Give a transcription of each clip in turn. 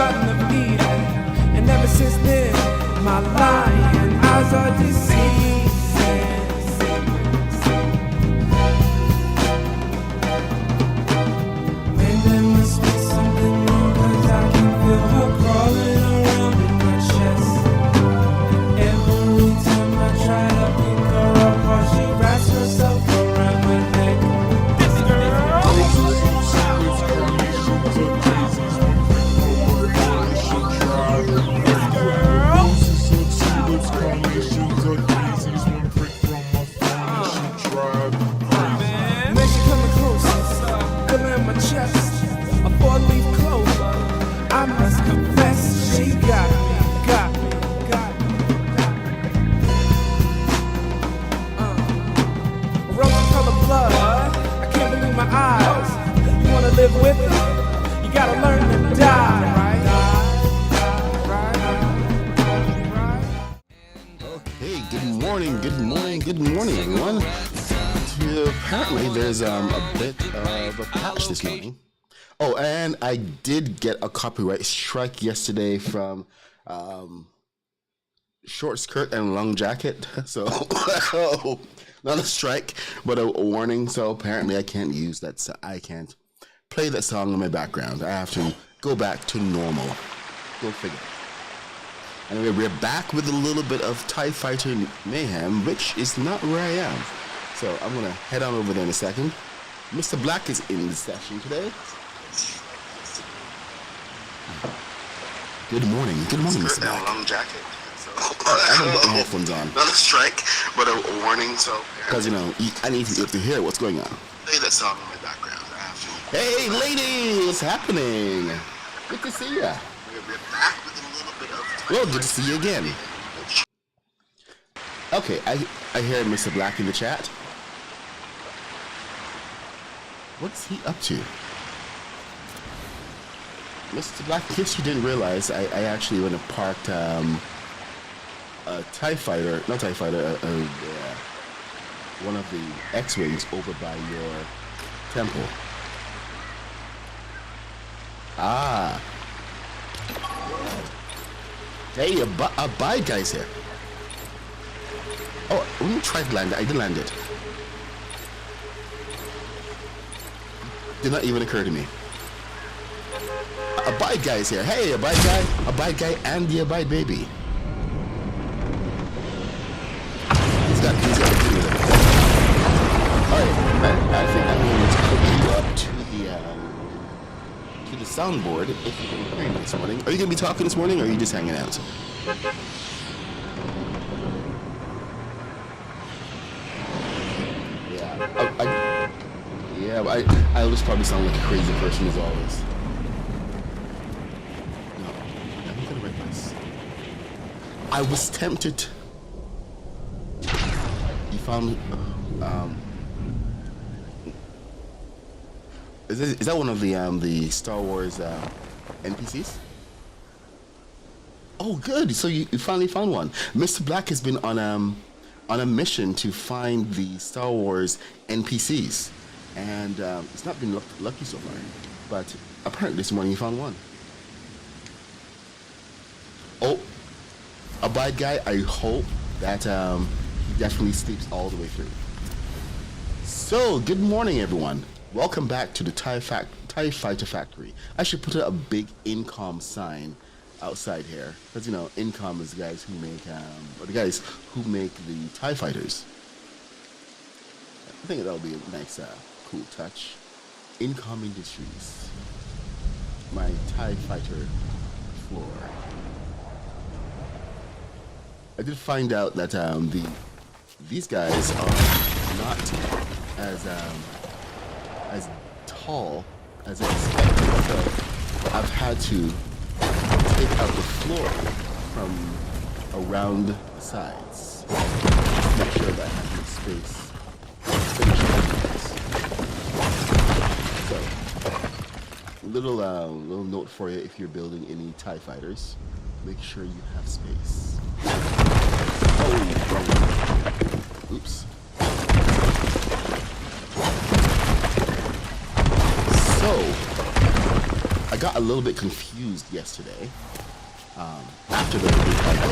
Garden of Eden. And ever since then, my lying eyes are deceiving. Man, there must be something wrong, 'cause I can feel her crawling around in my chest. Every time I try to pick her up, while she wraps herself around my neck. This girl. Man, she coming closer, feeling my chest, a four-leaf clover. I must confess, she got me. Rose-colored blood, I can't believe my eyes. You wanna live with her? You gotta learn to die, right? Okay, good morning, everyone. Apparently, there's a bit of a patch this morning. Oh, and I did get a copyright strike yesterday from short skirt and long jacket. So, not a strike, but a warning. So apparently, I can't use that. So I can't play that song in my background. I have to go back to normal. Go figure. Anyway, we're back with a little bit of TIE Fighter Mayhem, which is not where I am. So I'm going to head on over there in a second. Mr. Black is in the session today. Good morning, Mr. Black. Long jacket. I haven't got my headphones on. Not a strike, but a warning. So because, you know, I need to hear what's going on. Play that song in my background. I have to. Hey, lady, what's happening? Good to see ya. We're back with a little bit of. Well, good to see you again. Okay, I hear Mr. Black in the chat. What's he up to? Mr. Black, in case you didn't realize, I actually went and parked a TIE Fighter, not TIE Fighter, one of the X-Wings over by your temple. Ah. Hey, a bad guy's here. Oh, let me try to land it. I did land it. Did not even occur to me. A bad guy's here. Hey, a bad guy, and the bad baby. He's got the key with him. Alright, I think I'm going to hook you up to the soundboard if you're hearing this morning. Are you going to be talking this morning, or are you just hanging out? Yeah, I just probably sound like a crazy person as always. No, I'm not gonna write this. I was tempted. You found, is that one of the Star Wars NPCs? Oh, good. So you finally found one. Mr. Black has been on a mission to find the Star Wars NPCs. And it's not been lucky so far, but apparently this morning you found one. Oh, a bad guy. I hope that he definitely sleeps all the way through. So, good morning, everyone. Welcome back to the TIE Fighter Factory. I should put a big Incom sign outside here, because you know, Incom is the guys who make the TIE Fighters. I think that'll be a nice. Cool touch. Incom Industries. My TIE Fighter floor. I did find out that these guys are not as tall as I expected, so I've had to take out the floor from around the sides. Make sure that I have enough space. So, little note for you: if you're building any TIE fighters, make sure you have space. Oh, wrong one. Oops. So, I got a little bit confused yesterday. After the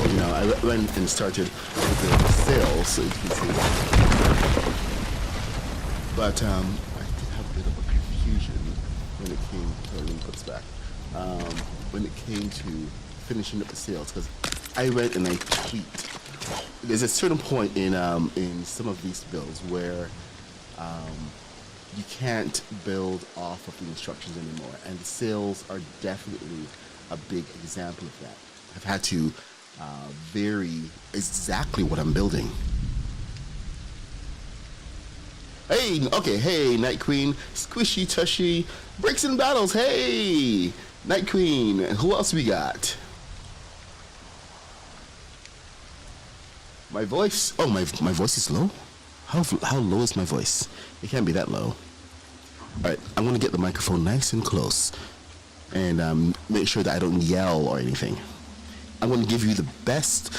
you know, I went and started with the sales, so you can see. But I did have a bit of a confusion when it came to, let me put this back, when it came to finishing up the sales, because I went and I tweaked. There's a certain point in some of these builds where you can't build off of the instructions anymore, and the sales are definitely a big example of that. I've had to vary exactly what I'm building. Hey, okay, hey, Night Queen, Squishy Tushy, Bricks and Battles, hey, Night Queen, who else we got? My voice, oh, my voice is low? How low is my voice? It can't be that low. Alright, I'm gonna get the microphone nice and close and make sure that I don't yell or anything. I'm gonna give you the best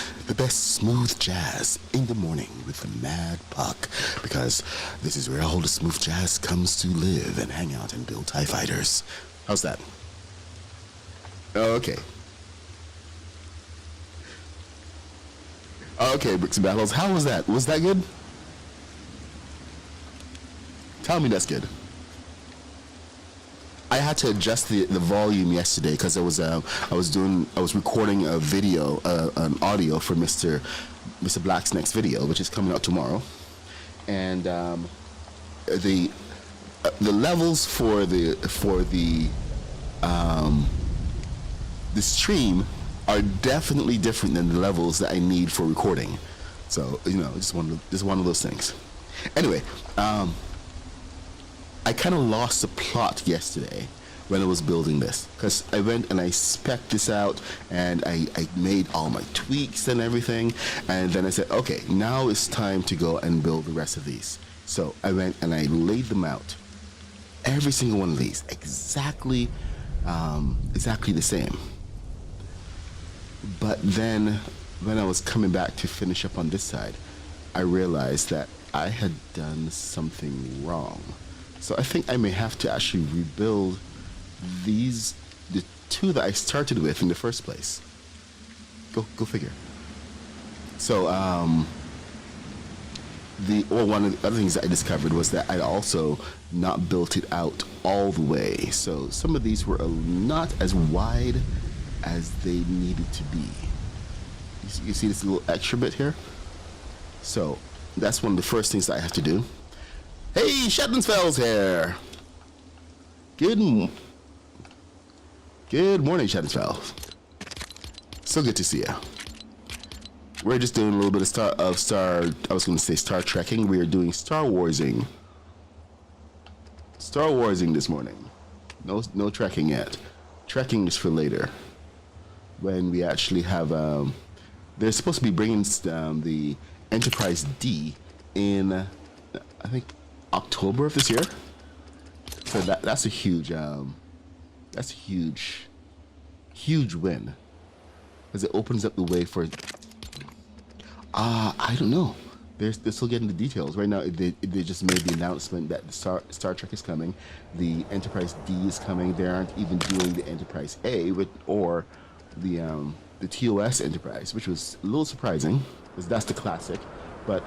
smooth jazz in the morning with the Mad Puck, because this is where all the smooth jazz comes to live and hang out and build TIE fighters. How's that? Okay. Okay, Bricks and Battles, how was that? Was that good? Tell me that's good. I had to adjust the volume yesterday because I was recording a video, an audio for Mr. Black's next video, which is coming out tomorrow, and the levels for the stream are definitely different than the levels that I need for recording. So, you know, just one of those things. Anyway, I kind of lost the plot yesterday when I was building this, because I went and I spec'd this out and I made all my tweaks and everything, and then I said, okay, now it's time to go and build the rest of these. So I went and I laid them out, every single one of these, exactly the same. But then when I was coming back to finish up on this side, I realized that I had done something wrong. So I think I may have to actually rebuild the two that I started with in the first place. Go figure. So one of the other things that I discovered was that I'd also not built it out all the way. So some of these were not as wide as they needed to be. You see this little extra bit here? So that's one of the first things that I have to do. Hey, Shadensfell's here. Good morning, Shadensfell. So good to see you. We're just doing a little bit of Star Trekking. We are doing Star Warsing this morning. No trekking yet. Trekking is for later, when we actually have they're supposed to be bringing the Enterprise D in I think October of this year. So that's a huge win, because it opens up the way for I don't know, they're still getting the details right now. They just made the announcement that the Star Trek is coming, the Enterprise D is coming. They aren't even doing the Enterprise A or the TOS Enterprise, which was a little surprising, because that's the classic. But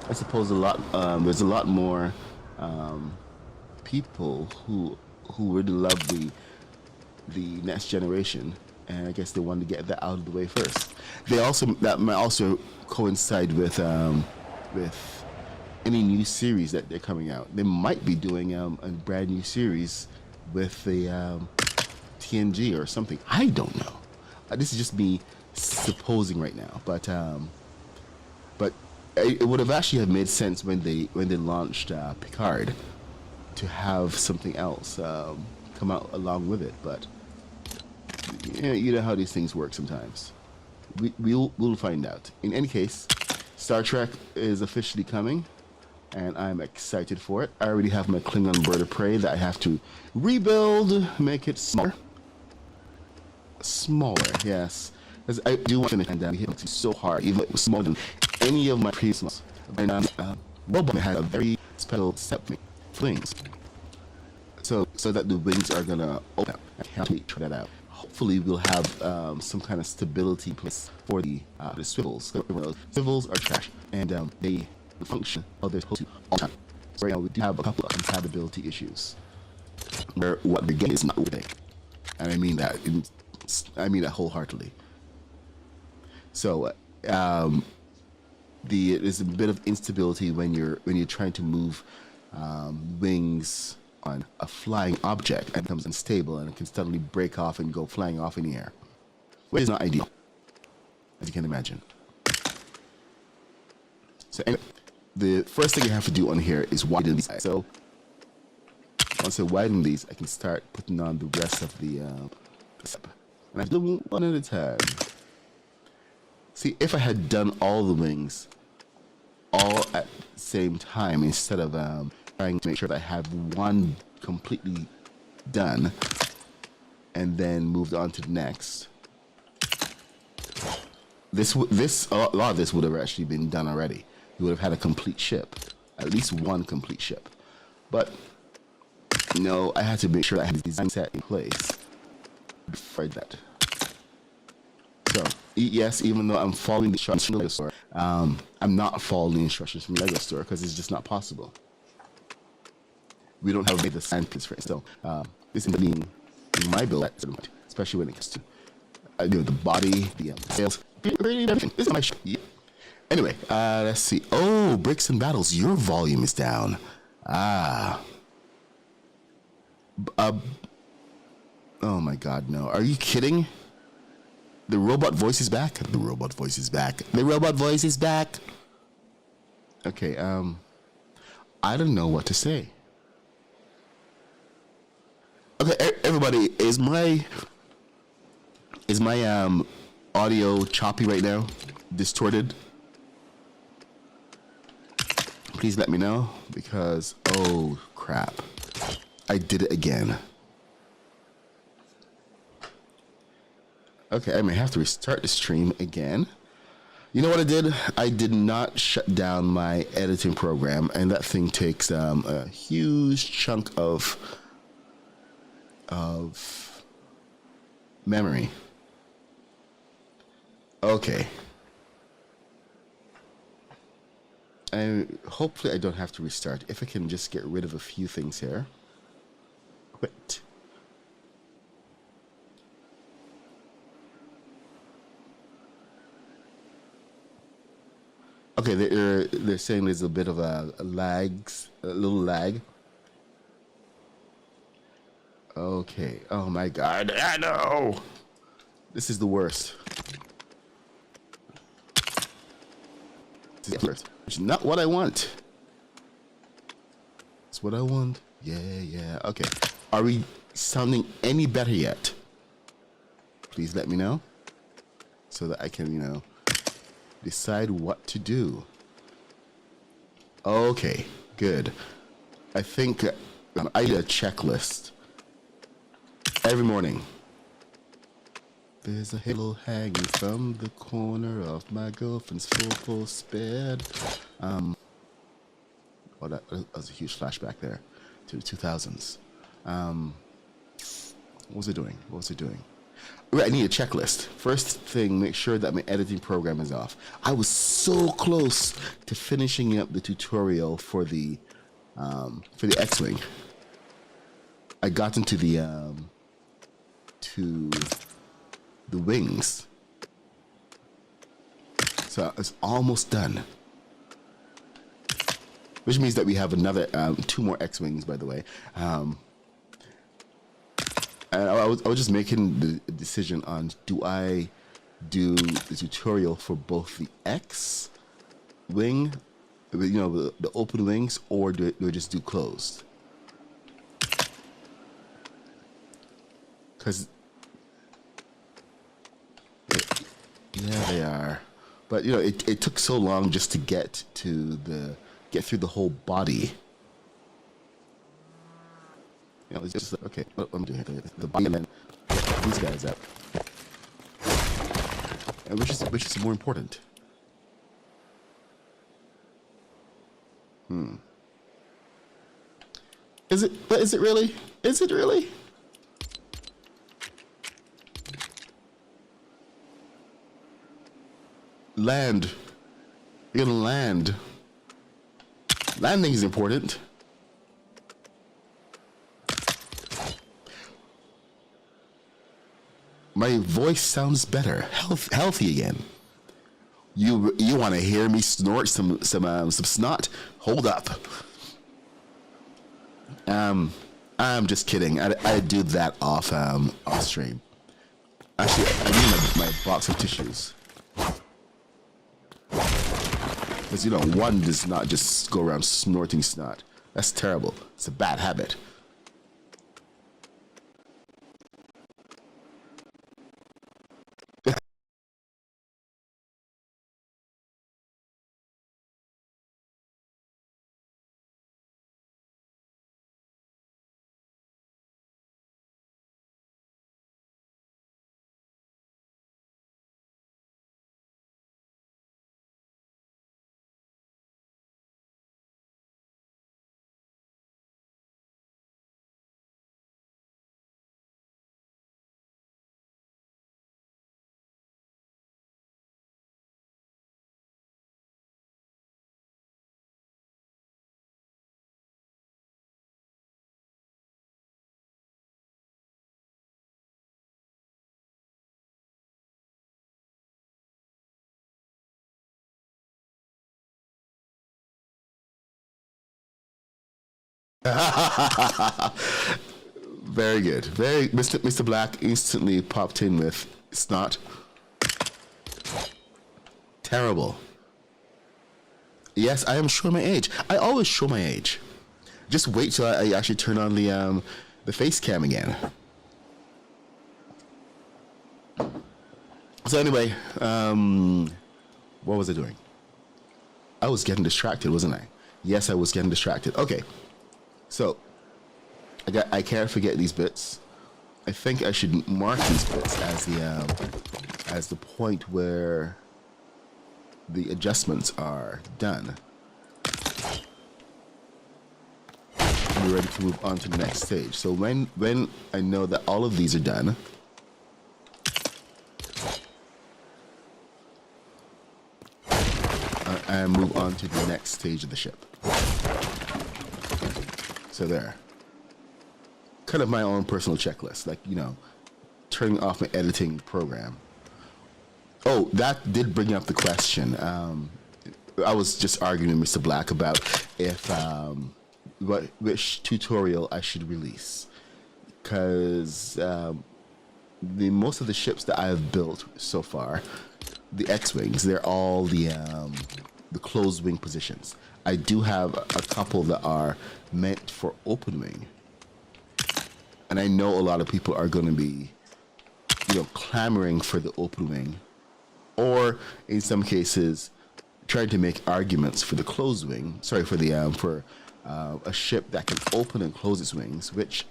I suppose there's a lot more people who really love the next generation, and I guess they wanted to get that out of the way first. That might also coincide with any new series that they're coming out. They might be doing a brand new series with the TNG or something. I don't know. This is just me supposing right now, but it would have actually have made sense when they launched Picard to have something else come out along with it. But you know how these things work sometimes. We'll find out. In any case, Star Trek is officially coming, and I'm excited for it. I already have my Klingon bird of prey that I have to rebuild, make it smaller. Yes. Because I do want to finish, and we hit it so hard, even though it was smaller than any of my previous ones. And Robot had a very special set of things. so that the wings are gonna open up. I can't wait to try that out. Hopefully we'll have some kind of stability place for the swivels. Swivels are trash, and they function how they're supposed to all the time. So right now we do have a couple of compatibility issues where what we're getting is not working, and I mean that. I mean that wholeheartedly. So there's a bit of instability when you're trying to move wings on a flying object, and it becomes unstable and it can suddenly break off and go flying off in the air, which is not ideal, as you can imagine. So anyway, the first thing you have to do on here is widen these. So once I widen these, I can start putting on the rest of the and I do them one at a time. See, if I had done all the wings all at the same time, instead of trying to make sure that I have one completely done and then moved on to the next, a lot of this would have actually been done already. You would have had a complete ship, at least one complete ship. But no, I had to make sure I had the design set in place before I did that. So yes, even though I'm following the instructions from Lego Store, I'm not following the instructions from Lego Store because it's just not possible. We don't have the sandpits for it, so this is being in my build at certain point, especially when it comes to the body, the sails, everything. This is my ship. Yeah. Anyway, let's see. Oh, Bricks and Battles, your volume is down. Oh my God, no! Are you kidding? The robot voice is back. The robot voice is back. The robot voice is back. Okay, I don't know what to say. Okay, everybody, is my audio choppy right now? Distorted? Please let me know, because oh crap, I did it again. Okay, I may have to restart the stream again. You know what I did? I did not shut down my editing program, and that thing takes a huge chunk of memory. Okay. Hopefully I don't have to restart. If I can just get rid of a few things here. Quit. Okay, they're saying there's a bit of a little lag. Okay. Oh my God. I know. This is the worst. This is the worst. Which is not what I want. It's what I want. Yeah. Okay. Are we sounding any better yet? Please let me know, so that I can, decide what to do. Okay, good. I think I did a checklist every morning. There's a halo hanging from the corner of my girlfriend's full bed. Oh, that was a huge flashback there to the 2000s. What was it doing? Right, I need a checklist. First thing, make sure that my editing program is off. I was so close to finishing up the tutorial for the X-Wing. I got into the wings, so it's almost done. Which means that we have another 2 more X-Wings, by the way. And I was just making the decision on, do I do the tutorial for both the X-Wing, the open wings, or do I just do closed? Because yeah, they are, but it took so long just to get through the whole body. It's just like, okay, what I'm doing here, the body, and then these guys up, and which is more important. Is it? But is it really? Is it really? Land. You're gonna land. Landing is important. My voice sounds better, healthy again. You want to hear me snort some snot? Hold up. I'm just kidding. I do that off stream. Actually, I need my box of tissues. Because, you know, one does not just go around snorting snot. That's terrible. It's a bad habit. Very good. Mr. Black instantly popped in with snot. Terrible. Yes, I am showing my age. I always show my age. Just wait till I actually turn on the face cam again. So anyway, what was I doing? I was getting distracted, wasn't I? Yes, I was getting distracted. Okay. So, I can't forget these bits. I think I should mark these bits as the point where the adjustments are done. We're ready to move on to the next stage. So when I know that all of these are done, I move on to the next stage of the ship. So there. Kind of my own personal checklist, like, you know, turning off my editing program. Oh, that did bring up the question. I was just arguing with Mr. Black about if which tutorial I should release, because most of the ships that I've built so far, the X-wings, they're all the closed wing positions. I do have a couple that are meant for open wing, and I know a lot of people are going to be, you know, clamoring for the open wing, or in some cases trying to make arguments for the closed wing. Sorry, for the a ship that can open and close its wings, which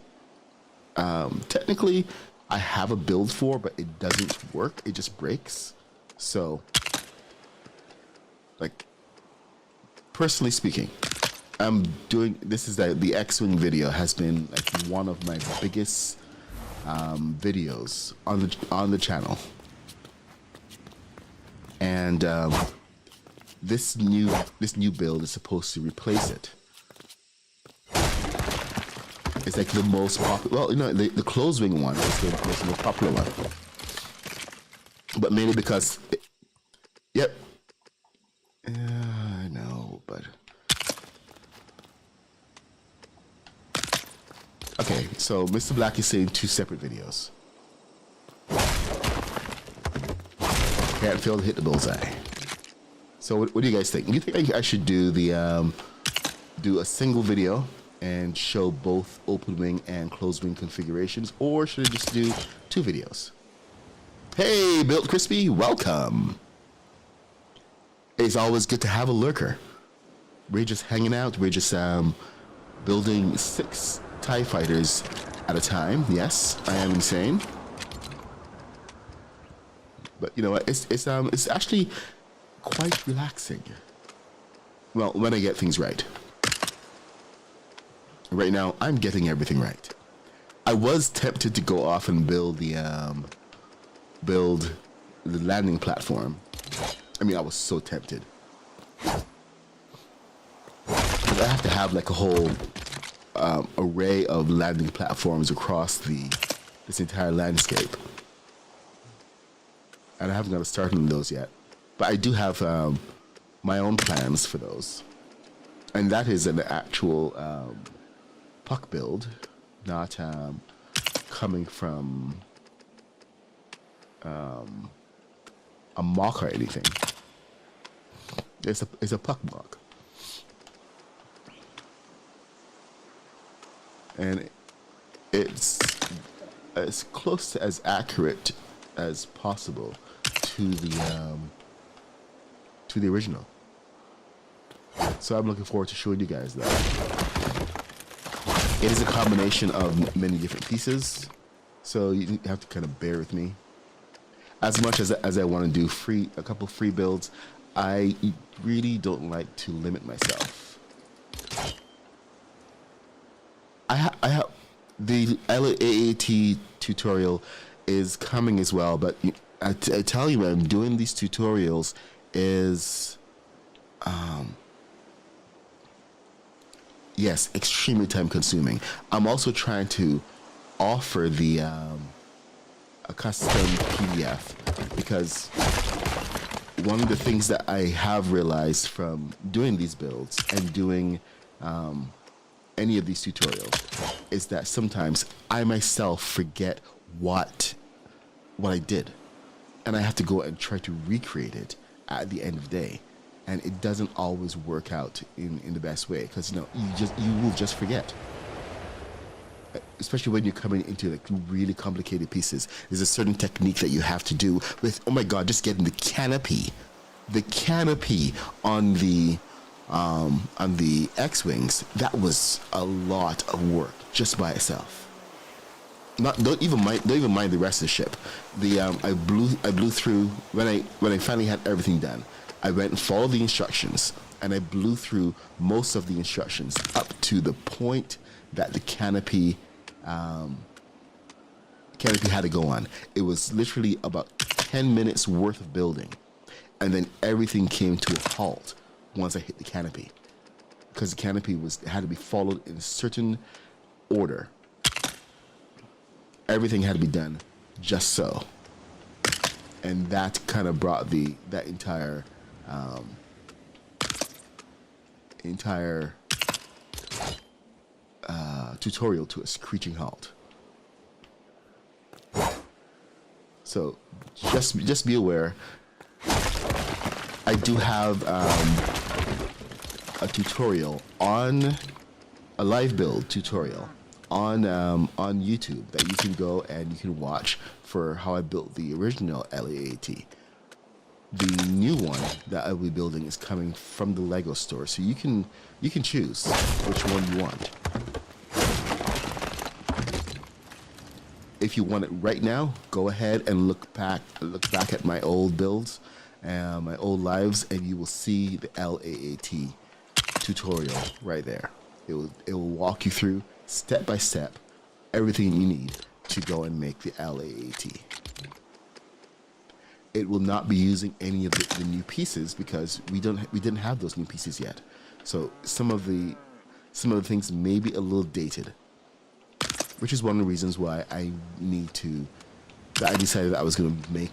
technically I have a build for, but it doesn't work. It just breaks. So, like, personally speaking, I'm doing this. Is that the X-wing video has been like one of my biggest videos on the channel, and this new build is supposed to replace it. It's like the most popular. Well, you know, the closed wing one is the most popular one, but mainly because, yep. I know, but okay. So Mr. Black is saying 2 separate videos. Can't fail to hit the bullseye. So what do you guys think? Do you think I should do the do a single video and show both open wing and closed wing configurations, or should I just do 2 videos? Hey, Built Crispy, welcome. It's always good to have a lurker. We're just hanging out. We're just building 6 TIE fighters at a time. Yes, I am insane. But you know what? It's actually quite relaxing. Well, when I get things right. right now I'm getting everything right. I was tempted to go off and build the landing platform. I mean, I was so tempted. 'Cause I have to have like a whole array of landing platforms across this entire landscape, and I haven't got to start on those yet. But I do have my own plans for those, and that is an actual puck build, not coming from a mock or anything. It's a puck mock, and it's as close to as accurate as possible to the original. So I'm looking forward to showing you guys that. It is a combination of many different pieces, so you have to kind of bear with me. As much as I want to do a couple free builds, I really don't like to limit myself. I have the LAAT tutorial is coming as well, but I tell you, I'm doing these tutorials is yes, extremely time consuming. I'm also trying to offer the a custom PDF, because one of the things that I have realized from doing these builds and doing any of these tutorials is that sometimes I myself forget what I did, and I have to go and try to recreate it at the end of the day, and it doesn't always work out in the best way, because you will just forget. Especially when you're coming into like really complicated pieces, there's a certain technique that you have to do with, oh my god, just getting the canopy on the X-wings. That was a lot of work just by itself. Don't even mind the rest of the ship. I blew through when I finally had everything done. I went and followed the instructions, and I blew through most of the instructions up to the point that the canopy had to go on. It was literally about 10 minutes worth of building, and then everything came to a halt once I hit the canopy, because the canopy had to be followed in a certain order. Everything had to be done just so, and that kind of brought that entire tutorial to a screeching halt. So just be aware. I do have a tutorial on a live build tutorial on YouTube that you can go and you can watch for how I built the original LAAT. The new one that I will be building is coming from the Lego store, so you can choose which one you want. If you want it right now, go ahead and look back at my old builds and my old lives, and you will see the LAAT tutorial right there. It will walk you through step by step everything you need to go and make the LAAT. It will not be using any of the new pieces, because we didn't have those new pieces yet. So some of the things may be a little dated, which is one of the reasons why I decided that I was going to make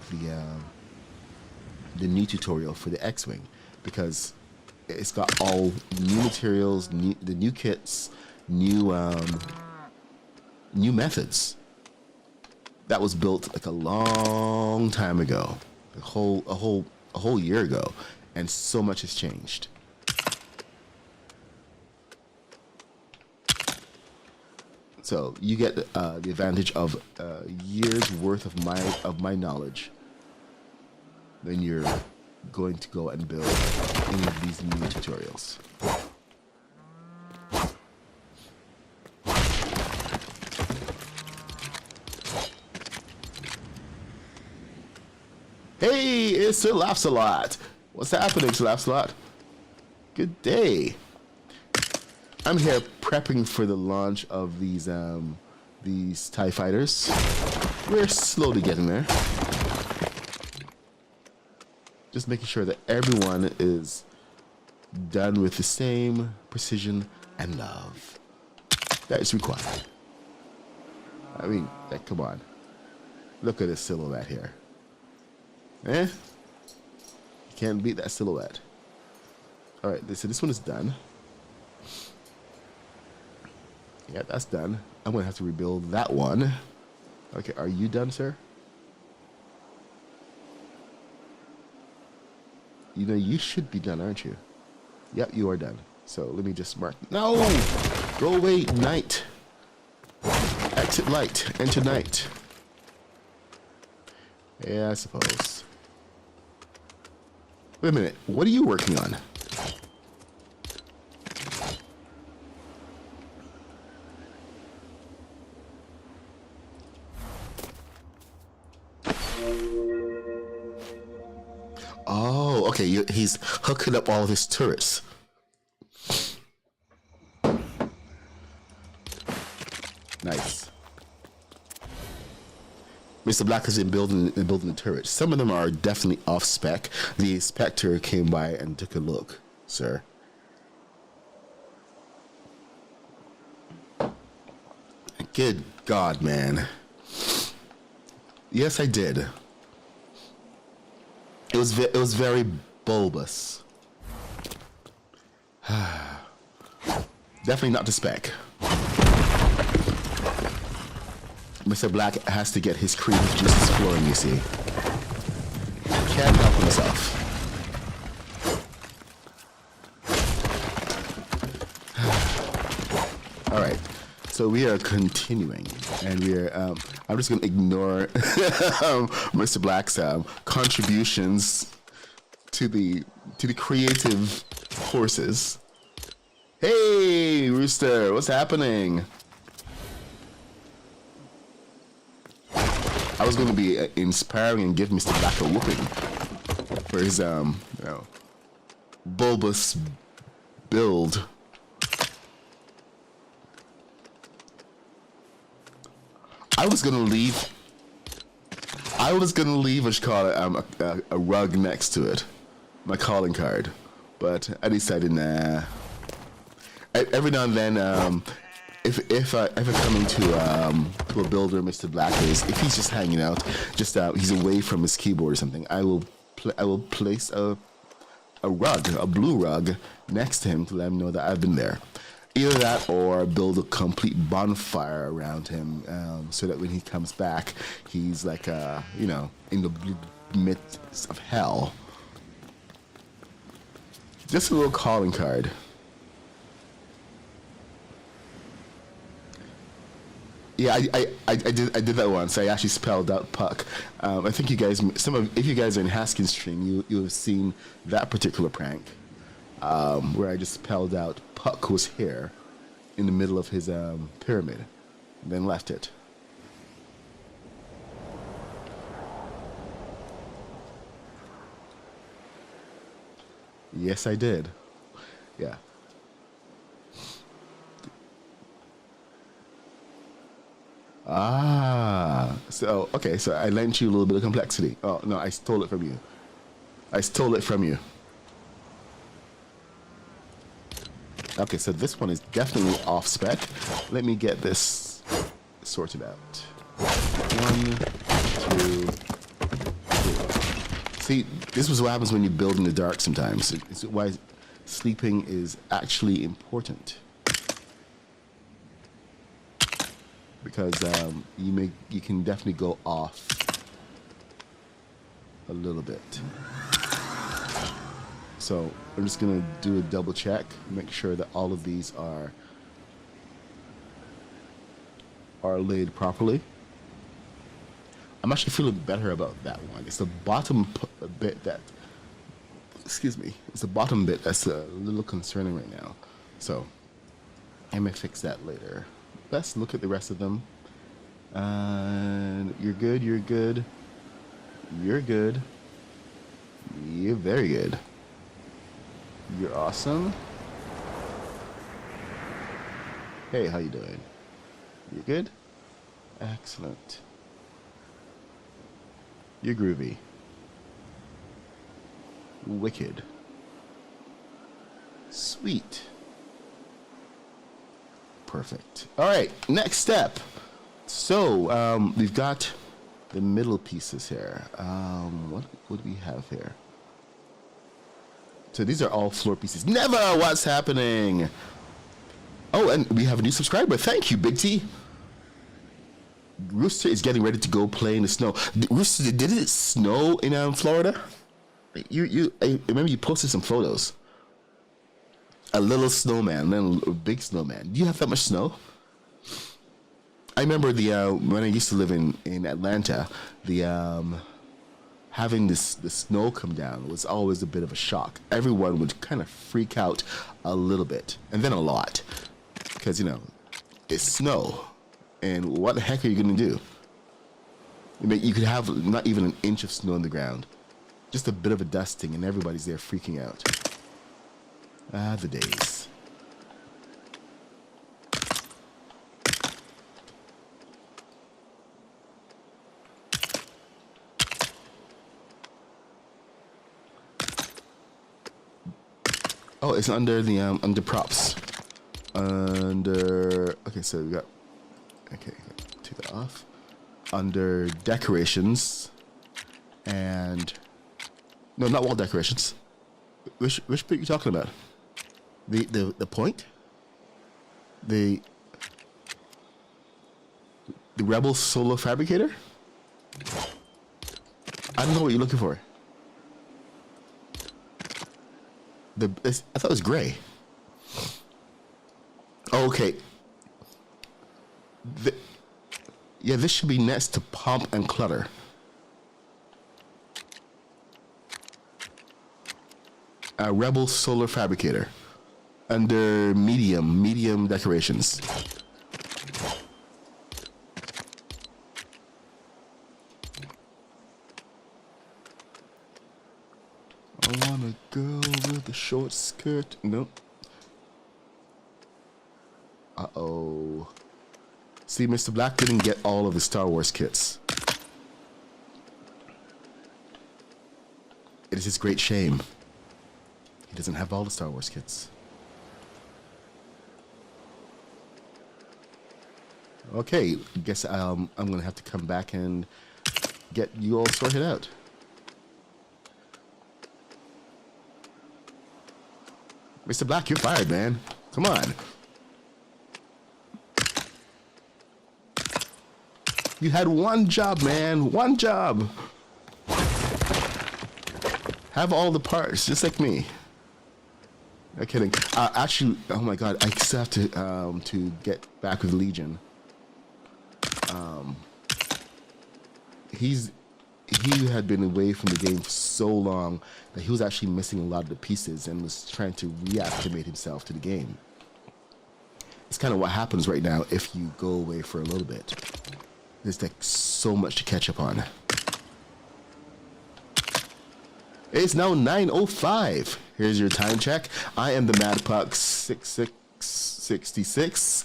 the new tutorial for the X-Wing, because it's got all new materials, the new kits, new methods that was built like a long time ago, a whole year ago, and so much has changed. So you get the advantage of a year's worth of my knowledge when you're going to go and build any of these new tutorials. Hey, it's Sir Laughs a Lot. What's happening, Sir Laughs a Lot? Good day. I'm here prepping for the launch of these TIE fighters. We're slowly getting there. Just making sure that everyone is done with the same precision and love that is required. I mean, like, come on. Look at this silhouette here. Eh? You can't beat that silhouette. Alright, so this one is done. Yeah, that's done. I'm going to have to rebuild that one. Okay, are you done, sir? You know, you should be done, aren't you? Yep, you are done. So let me just mark. No! Go away, night. Exit light. Enter night. Yeah, I suppose. Wait a minute. What are you working on? Oh, okay. He's hooking up all of his turrets. Nice. Mr. Black has been building the turrets. Some of them are definitely off spec. The inspector came by and took a look, sir. Good God, man. Yes, I did. It was very bulbous. Definitely not to spec. Mr. Black has to get his creative juices flowing, you see. Can't help himself. Alright, so we are continuing, and we are, I'm just going to ignore Mr. Black's contributions to the creative horses. Hey, Rooster, what's happening? I was going to be inspiring and give Mr. Black a whooping for his, bulbous build. I was going to leave what you call it, a rug next to it, my calling card, but I decided nah. Every now and then, if I ever come into a builder, Mr. Black is, if he's just hanging out, just he's away from his keyboard or something, I will place a rug, a blue rug, next to him to let him know that I've been there. Either that or build a complete bonfire around him, so that when he comes back, he's like, in the midst of hell. Just a little calling card. Yeah, I did that once. I actually spelled out Puck. I think you guys, if you guys are in Haskins stream, you have seen that particular prank, where I just spelled out Puck was here, in the middle of his pyramid, and then left it. Yes, I did. Yeah. Ah, so okay, so I lent you a little bit of complexity. Oh no, I stole it from you. I stole it from you. Okay, so this one is definitely off spec. Let me get this sorted out. 1, 2, 3. See, this is what happens when you build in the dark sometimes. It's why sleeping is actually important. Because you can definitely go off a little bit. So I'm just gonna do a double check, make sure that all of these are laid properly. I'm actually feeling better about that one. It's the bottom bit that, excuse me, it's the bottom bit that's a little concerning right now. So I may fix that later. Let's look at the rest of them. And you're good, you're good, you're good, you're very good, you're awesome. Hey, how you doing? You good? Excellent. You're groovy. Wicked. Sweet. Perfect. All right, next step. So we've got the middle pieces here. What do we have here? So these are all floor pieces. Never. What's happening? Oh, and we have a new subscriber. Thank you, Big T. Rooster is getting ready to go play in the snow. Rooster, did it snow in Florida? I remember you posted some photos. A little snowman, then a big snowman. Do you have that much snow? I remember when I used to live in Atlanta, having the snow come down was always a bit of a shock. Everyone would kind of freak out a little bit, and then a lot, because it's snow, and what the heck are you gonna do? You could have not even an inch of snow on the ground, just a bit of a dusting, and everybody's there freaking out. Ah, the days. Oh, it's under the under props. Okay, so we got take that off. Under decorations and no, not wall decorations. Which bit are you talking about? The point? The Rebel Solo Fabricator? I don't know what you're looking for. I thought it was gray. Oh, okay. Yeah, this should be next to Pomp and Clutter. Rebel Solar Fabricator. Under medium decorations. I want a girl with a short skirt. Nope. Uh-oh. See, Mr. Black didn't get all of the Star Wars kits. It is his great shame. He doesn't have all the Star Wars kits. Okay, I guess I'm gonna have to come back and get you all sorted out. Mr. Black, you're fired, man. Come on. You had one job, man. One job. Have all the parts, just like me. No kidding. Actually, oh my God, I still have to get back with Legion. He had been away from the game for so long that he was actually missing a lot of the pieces and was trying to reactivate himself to the game. It's kind of what happens right now if you go away for a little bit. There's like so much to catch up on. It's now 9:05. Here's your time check. I am the Mad Puck 6666.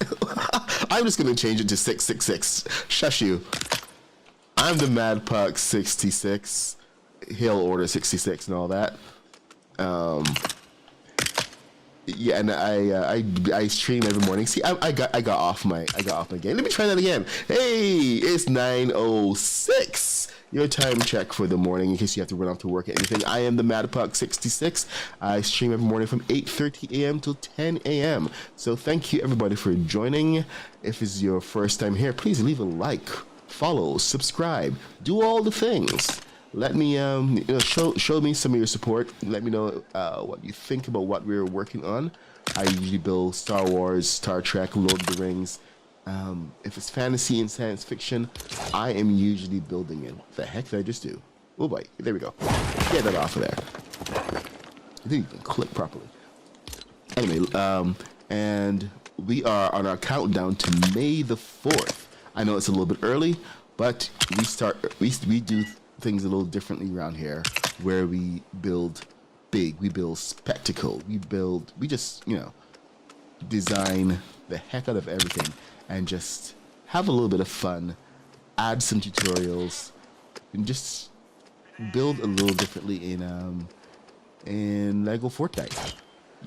I'm just gonna change it to 666. Shush you. I'm the Mad Puck 66. Hail Order 66 and all that. Yeah, and I stream every morning. See, I got off my game. Let me try that again. Hey, it's 9:06. Your time check for the morning in case you have to run off to work or anything. I am the Mad Puck 66. I stream every morning from 8:30 a.m. till 10 a.m. So thank you everybody for joining. If it's your first time here, please leave a like, follow, subscribe, do all the things. Let me show me some of your support. Let me know what you think about what we're working on. I usually build Star Wars, Star Trek, Lord of the Rings. If it's fantasy and science fiction, I am usually building it. What the heck did I just do? Oh boy, there we go. Get that off of there. I didn't even click properly. Anyway, and we are on our countdown to May the 4th. I know it's a little bit early, but we do things a little differently around here, where we build big, we build spectacle, we just design the heck out of everything and just have a little bit of fun, add some tutorials, and just build a little differently in Lego Fortnite.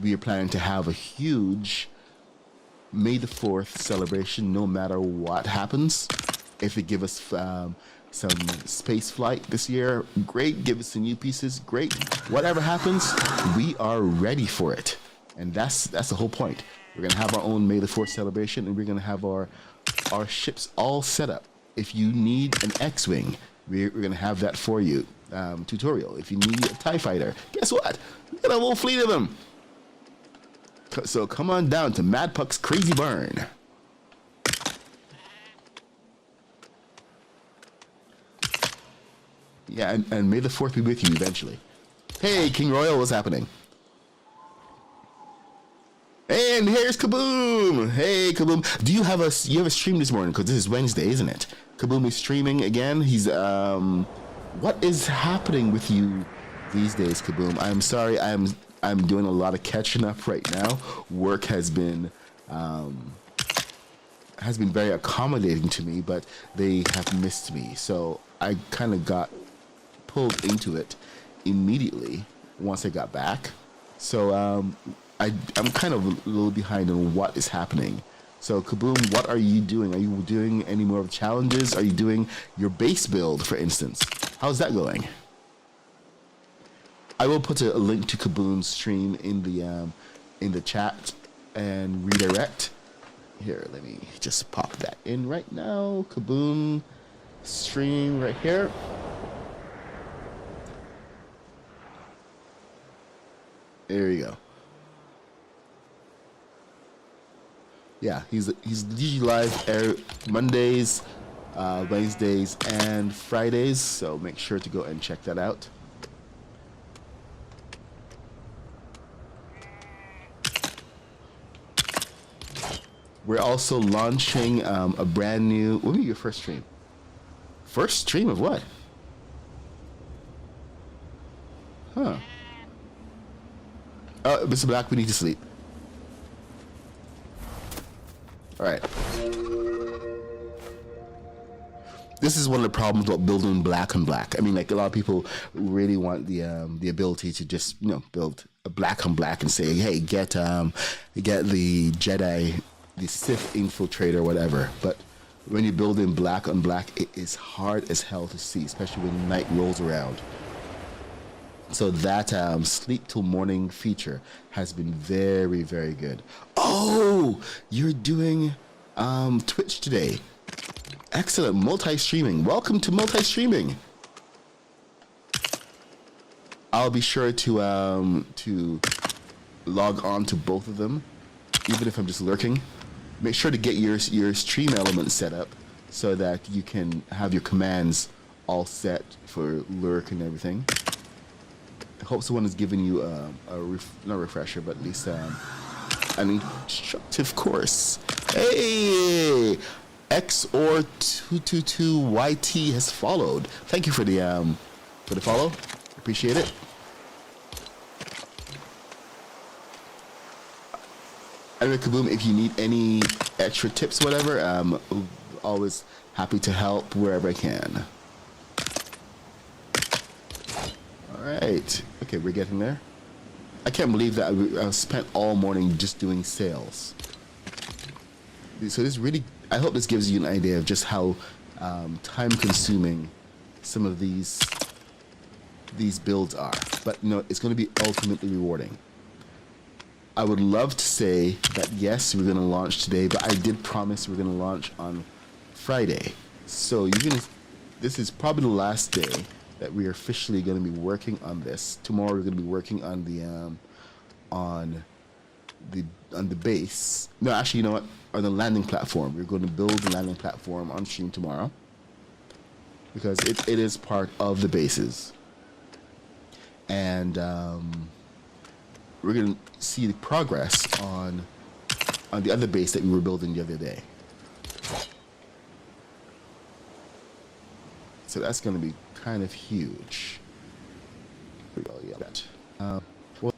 We are planning to have a huge May the 4th celebration no matter what happens. If they give us some space flight this year, great. Give us some new pieces, great. Whatever happens, we are ready for it. And that's the whole point. We're going to have our own May the 4th celebration, and we're going to have our ships all set up. If you need an X-Wing, we're going to have that for you. Tutorial. If you need a TIE fighter, guess what? We got a whole fleet of them. So come on down to Mad Puck's Crazy Barn. Yeah, and may the 4th be with you eventually. Hey, King Royal, what's happening? And here's Kaboom! Hey, Kaboom. Do you have a stream this morning? Because this is Wednesday, isn't it? Kaboom is streaming again. He's what is happening with you these days, Kaboom? I'm sorry. I'm doing a lot of catching up right now. Work has been very accommodating to me, but they have missed me. So I kind of got pulled into it immediately once I got back. So I'm kind of a little behind on what is happening. So Kaboom, what are you doing? Are you doing any more challenges? Are you doing your base build, for instance? How's that going? I will put a link to Kaboom's stream in the chat and redirect. Here, let me just pop that in right now. Kaboom stream right here. There you go. Yeah, he's usually live Mondays, Wednesdays, and Fridays. So make sure to go and check that out. We're also launching a brand new. What will be your first stream? First stream of what? Huh. Mr. Black, we need to sleep. All right. This is one of the problems about building black on black. I mean, like a lot of people really want the ability to just build a black on black and say, hey, get the Jedi, the Sith infiltrator, whatever. But when you build in black on black, it is hard as hell to see, especially when night rolls around. So that sleep till morning feature has been very, very good. Oh, you're doing Twitch today. Excellent. Multi-streaming. Welcome to multi-streaming. I'll be sure to log on to both of them, even if I'm just lurking. Make sure to get your stream element set up so that you can have your commands all set for lurk and everything. I hope someone has given you not a refresher, but at least an instructive course. Hey, XOR222YT has followed. Thank you for the follow. Appreciate it. Anyway, Kaboom, if you need any extra tips, whatever, always happy to help wherever I can. All right. Okay, we're getting there. I can't believe that I spent all morning just doing sales. So this really, I hope this gives you an idea of just how time-consuming some of these builds are. But it's going to be ultimately rewarding. I would love to say that yes, we're going to launch today, but I did promise we're going to launch on Friday. So this is probably the last day that we are officially going to be working on this. Tomorrow we're going to be working on the base. No, actually, you know what? On the landing platform. We're going to build the landing platform on stream tomorrow because it is part of the bases. And we're going to see the progress on the other base that we were building the other day. So that's going to be kind of huge. Well,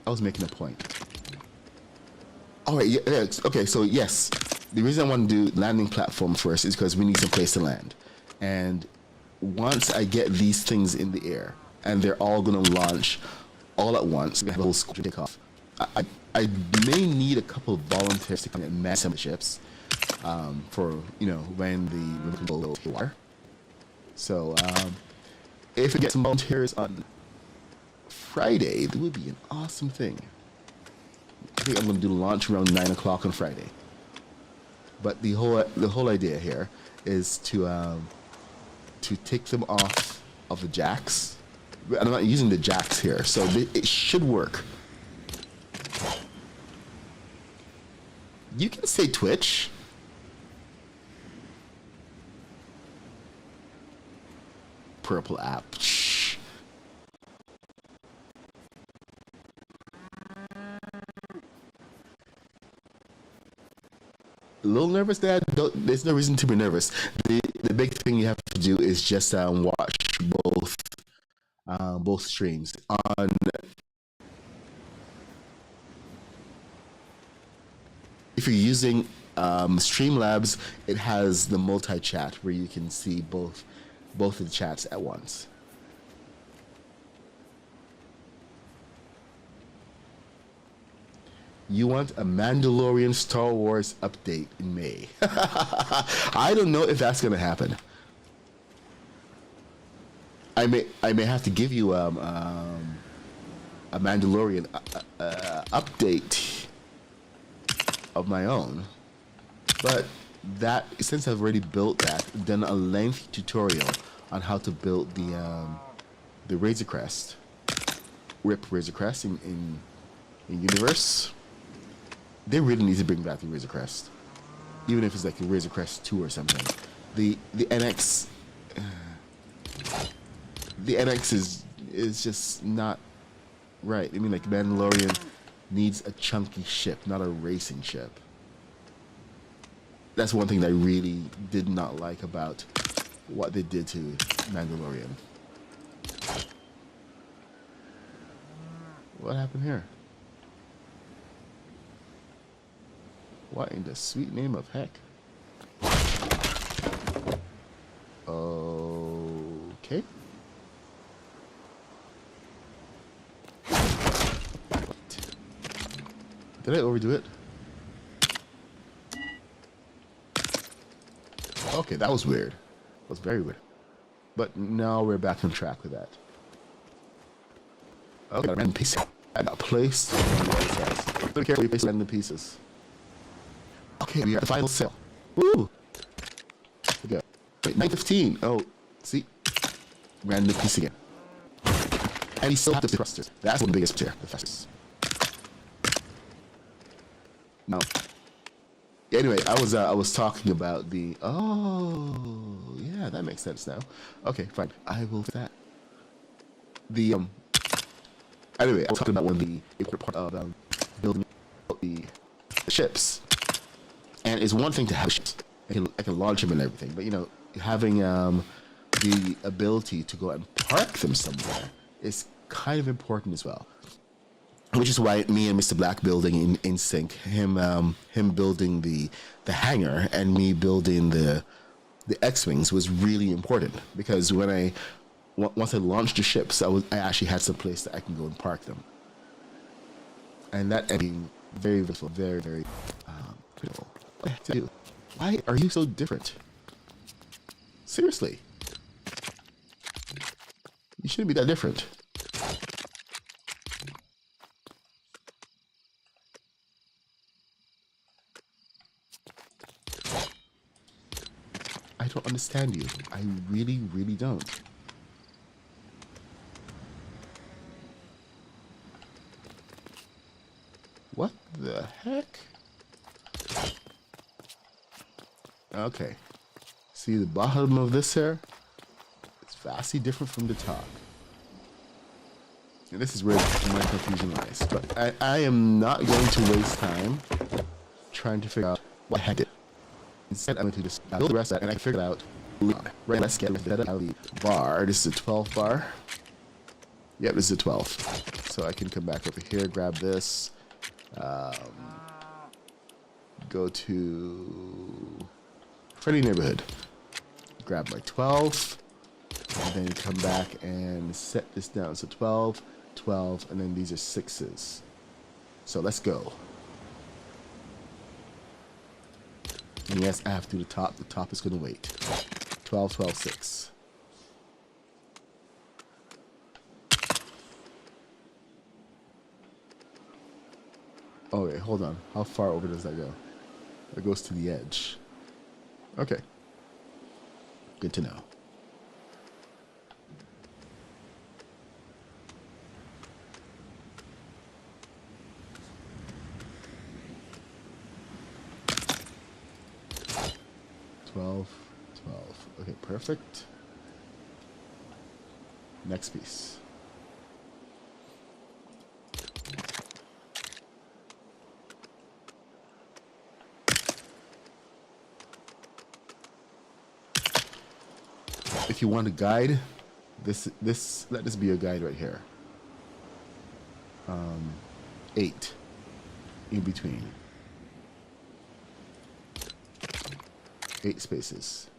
I was making a point. All right. Yeah, okay. So yes, the reason I want to do landing platform first is because we need some place to land, and once I get these things in the air and they're all going to launch all at once, we have a whole school to take off. I may need a couple of volunteers to come and man some of the ships for when the river goes to water. So if we get some volunteers on Friday, that would be an awesome thing. I think I'm going to do the launch around 9 o'clock on Friday. But the whole idea here is to take them off of the jacks. I'm not using the jacks here, so it should work. You can say Twitch. Purple app. Shh. A little nervous, Dad? There's no reason to be nervous. The big thing you have to do is just watch both streams. If you're using Streamlabs, it has the multi-chat where you can see both of the chats at once. You want a Mandalorian Star Wars update in May. I don't know if that's gonna happen. I may have to give you a Mandalorian update of my own, but that since I've already built that, done a lengthy tutorial on how to build the Razor Crest, RIP Razor Crest in Universe. They really need to bring back the Razor Crest, even if it's like a Razor Crest 2 or something. The NX is just not right. I mean, like Mandalorian needs a chunky ship, not a racing ship. That's one thing that I really did not like about what they did to Mandalorian. What happened here? What in the sweet name of heck? Okay. Did I overdo it? Okay, that was weird. That was very weird. But now we're back on track with that. Okay, random piece. I got placed. Be careful, we place random pieces. Okay, we are at the final sale. Woo! Okay. Wait, 9:15. Oh, see? Random piece again. And we still have the thrusters. That's one of the biggest here, the thrusters. Now, anyway, I was talking about the. Oh, yeah, that makes sense now. Okay, fine. I will fix that. The Anyway, I was talking about one of the important part of building the ships, and it's one thing to have ships. I can launch them and everything, but having the ability to go and park them somewhere is kind of important as well. Which is why me and Mr. Black building in sync, him building the hangar and me building the X-wings was really important, because once I launched the ships, I actually had some place that I can go and park them, and that being very useful, very very critical. What the heck to do? Why are you so different? Seriously, you shouldn't be that different. I don't understand you. I really, really don't. What the heck? Okay. See the bottom of this here? It's vastly different from the top. And this is where my confusion lies. But I am not going to waste time trying to figure out what I did. Instead, I'm going to just build the rest of that, and I figured out. Right, let's get rid of the bar. This is a 12 bar. Yep, this is a 12. So I can come back over here, grab this. go to friendly neighborhood. Grab my 12. And then come back and set this down. So 12, 12, and then these are 6s. So let's go. And yes, I have to do the top. The top is going to wait. 12, 12, 6. Oh, wait, hold on. How far over does that go? It goes to the edge. Okay. Good to know. Twelve, 12. Okay, perfect. Next piece. If you want a guide, let this be a guide right here. 8 in between. 8 spaces.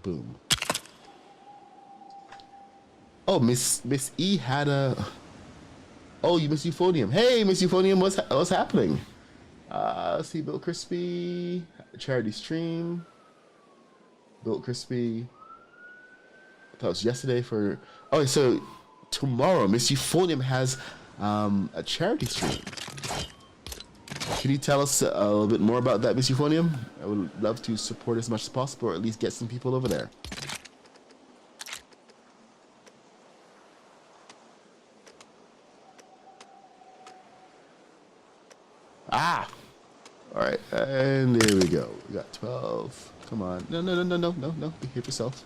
Boom. Oh, Miss E had a. Oh, you Miss Euphonium. Hey, Miss Euphonium, what's happening? Let's see, Built Crispy, charity stream, Built Crispy. I thought it was yesterday for. Oh, so tomorrow, Miss Euphonium has a charity stream. Can you tell us a little bit more about that, Miss Euphonium? I would love to support as much as possible, or at least get some people over there. Ah! Alright, and there we go. We got 12. Come on. No. Behave yourself.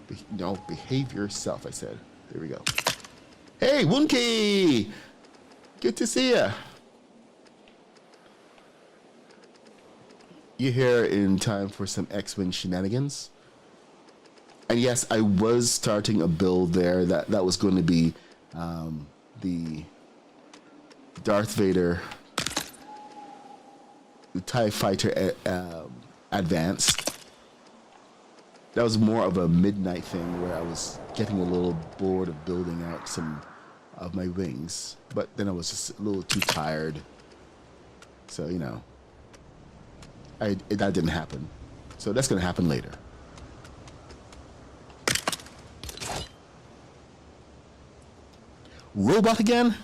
Behave yourself, I said. There we go. Hey, Wunky! Good to see ya. You're here in time for some X-Wing shenanigans. And yes, I was starting a build there that was going to be the Darth Vader, the TIE Fighter Advanced. That was more of a midnight thing where I was getting a little bored of building out some of my wings. But then I was just a little too tired. So, you know. That didn't happen. So that's going to happen later. Robot again?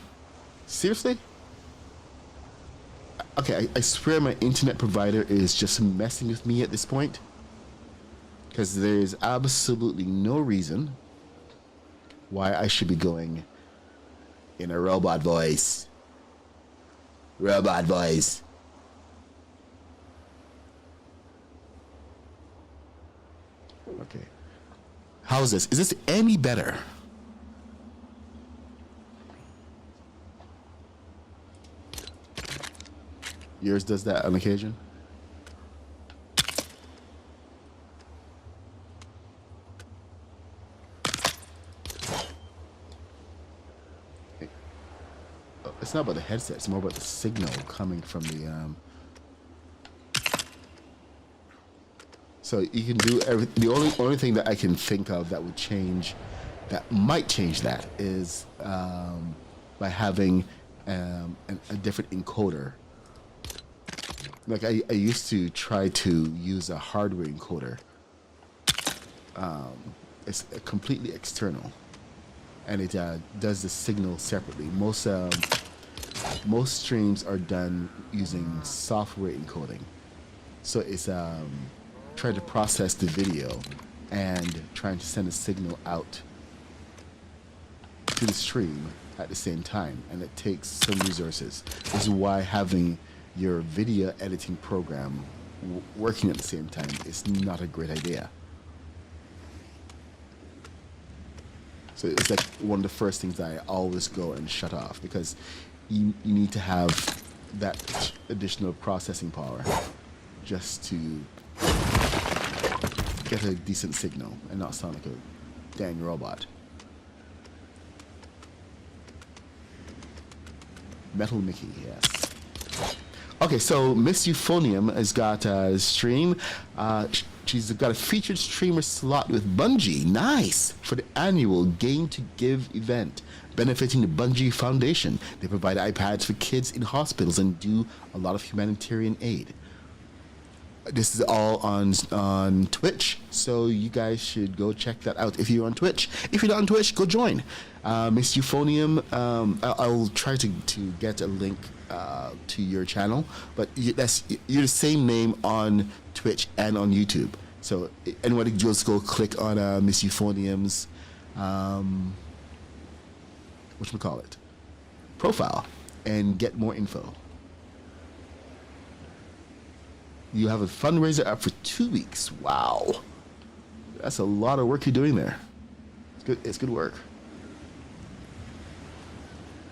Seriously? Okay, I swear my internet provider is just messing with me at this point. Because there's absolutely no reason why I should be going in a robot voice. Robot voice. Okay. How's this? Is this any better? Yours does that on occasion? It's not about the headset, it's more about the signal coming from the So you can do everything. The only thing that I can think of that would change, that might change that, is by having a different encoder. Like I used to try to use a hardware encoder. It's completely external. and it does the signal separately. Most streams are done using software encoding, so it's trying to process the video and trying to send a signal out to the stream at the same time, and it takes some resources. This is why having your video editing program working at the same time is not a great idea. So it's like one of the first things I always go and shut off, because you need to have that additional processing power just to get a decent signal and not sound like a dang robot. Metal Mickey, yes. Okay, so Miss Euphonium has got a stream. She's got a featured streamer slot with Bungie. Nice! For the annual Game to Give event, benefiting the Bungie Foundation. They provide iPads for kids in hospitals and do a lot of humanitarian aid. This is all on Twitch, so you guys should go check that out if you're on Twitch. If you're not on Twitch, go join. Miss Euphonium, I'll try to get a link to your channel, but you're the same name on Twitch and on YouTube. So anybody just go click on Miss Euphonium's whatchamacallit, profile and get more info. You have a fundraiser up for 2 weeks. Wow. That's a lot of work you're doing there. It's good. It's good work.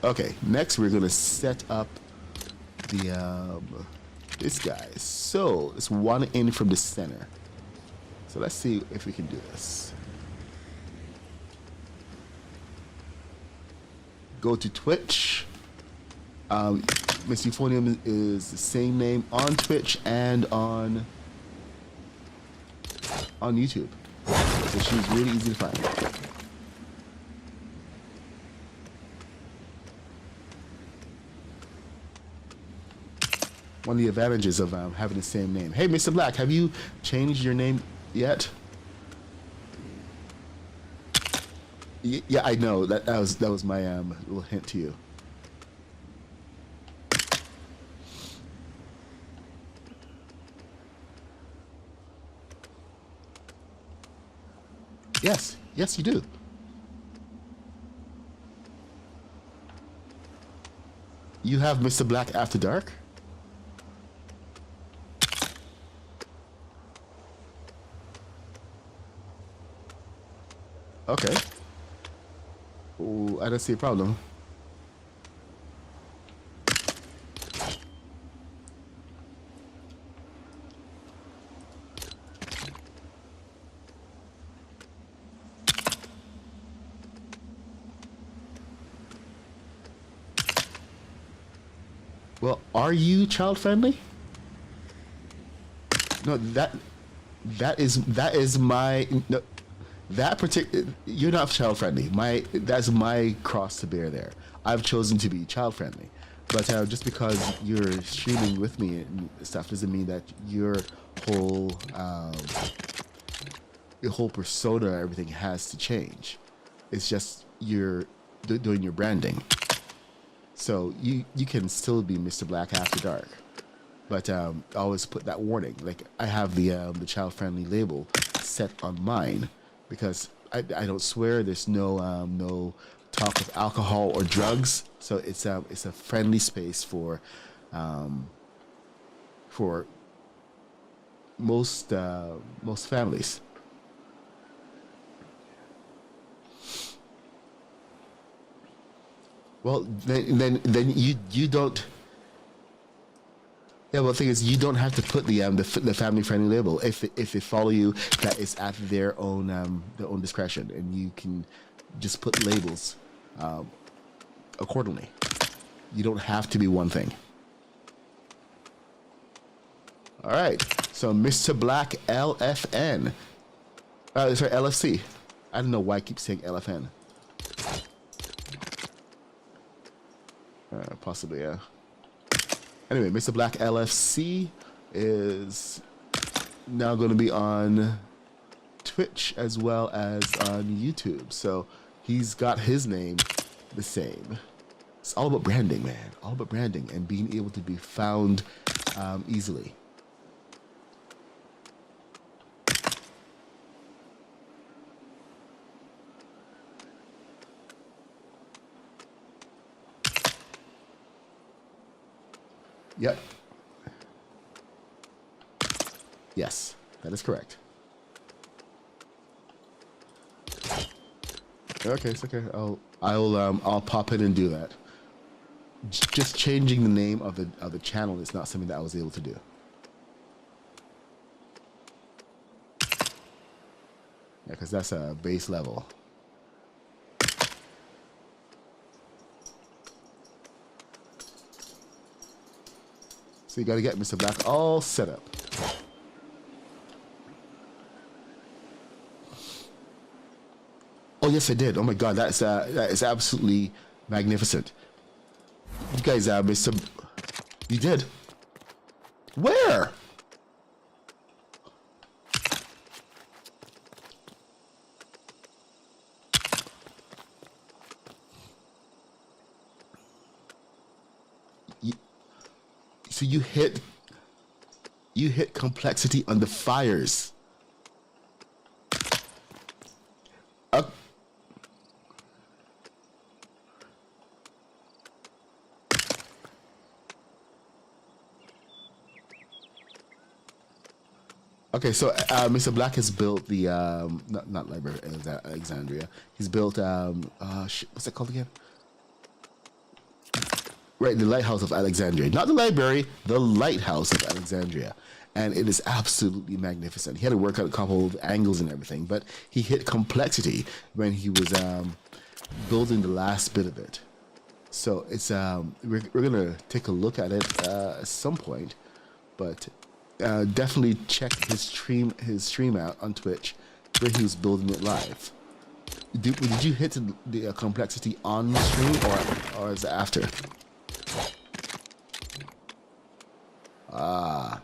Okay, next we're going to set up the this guy. So it's one in from the center. So let's see if we can do this. Go to Twitch. Miss Euphonium is the same name on Twitch and on YouTube. So she's really easy to find. One of the advantages of having the same name. Hey, Mr. Black, have you changed your name yet? Yeah, I know. That was my little hint to you. Yes, yes, you do. You have Mr. Black After Dark? Okay. Oh, I don't see a problem. Well, are you child friendly? No, that is my no, that particular. You're not child friendly. That's my cross to bear there. I've chosen to be child friendly, but just because you're streaming with me and stuff doesn't mean that your whole persona, everything has to change. It's just you're doing your branding. So you can still be Mr. Black After Dark, but I always put that warning. Like I have the child friendly label set on mine because I don't swear. There's no talk of alcohol or drugs. So it's a friendly space for most families. Well, then you don't. Yeah, well, the thing is, you don't have to put the family friendly label. If they follow you, that is at their own discretion, and you can just put labels accordingly. You don't have to be one thing. All right, so Mr. Black LFN. Sorry, LFC. I don't know why I keep saying LFN. Possibly, yeah. Anyway, Mr. Black LFC is now going to be on Twitch as well as on YouTube. So he's got his name the same. It's all about branding, man. All about branding and being able to be found easily. Yep. Yes, that is correct. Okay, it's okay. I'll pop in and do that. Just changing the name of the channel is not something that I was able to do. Yeah, because that's a base level. So you got to get Mr. Black all set up. Oh yes, I did. Oh my God, that is absolutely magnificent. You guys, Mr. You did. Where? So you hit complexity on the fires. Okay, so Mr. Black has built the not library Alexandria. He's built what's it called again? Right, the Lighthouse of Alexandria. Not the library, the Lighthouse of Alexandria. And it is absolutely magnificent. He had to work out a couple of angles and everything, but he hit complexity when he was building the last bit of it. So it's we're gonna take a look at it at some point, but definitely check his stream out on Twitch where he was building it live. Did you hit the complexity on the stream or is it after? Ah.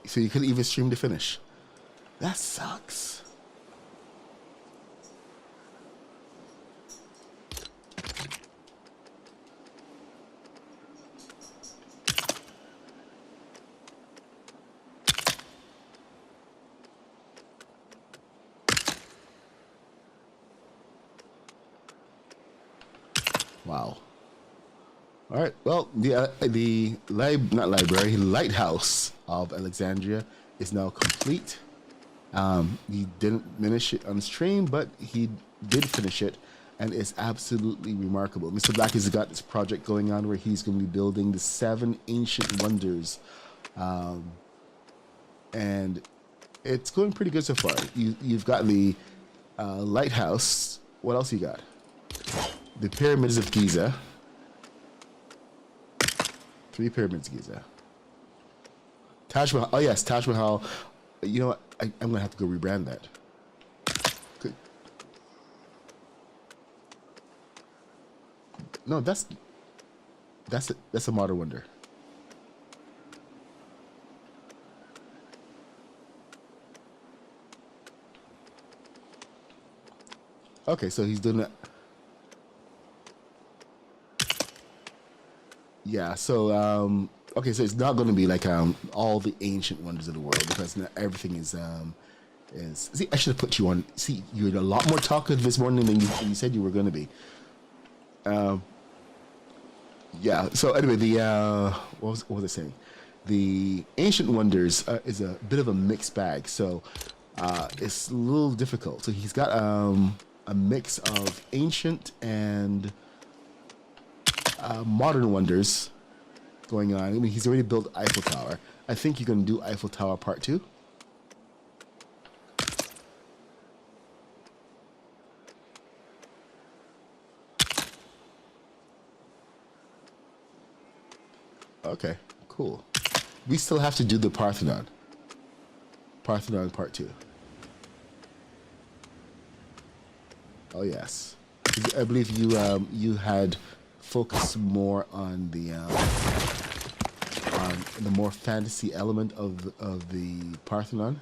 So you couldn't even stream to finish. That sucks. Wow. All right. Well, the Lighthouse of Alexandria is now complete. He didn't finish it on stream, but he did finish it, and it's absolutely remarkable. Mr. Black has got this project going on where he's going to be building the 7 ancient wonders, and it's going pretty good so far. You've got the lighthouse. What else you got? The pyramids of Giza. 3 pyramids of Giza. Taj Mahal. Oh yes, Taj Mahal. You know what? I'm gonna have to go rebrand that. Good. No, that's a modern wonder. Okay, so he's doing that. Yeah, so okay, so it's not going to be like all the ancient wonders of the world, because not everything is see, I should have put you on. See, you're a lot more talkative this morning than you said you were going to be. Yeah, so anyway, the what was I saying? The ancient wonders is a bit of a mixed bag, so it's a little difficult. So he's got a mix of ancient and modern wonders going on. I mean, he's already built Eiffel Tower. I think you're going to do Eiffel Tower Part 2. Okay, cool. We still have to do the Parthenon. Parthenon Part 2. Oh yes, I believe you had focused more on the more fantasy element of the Parthenon,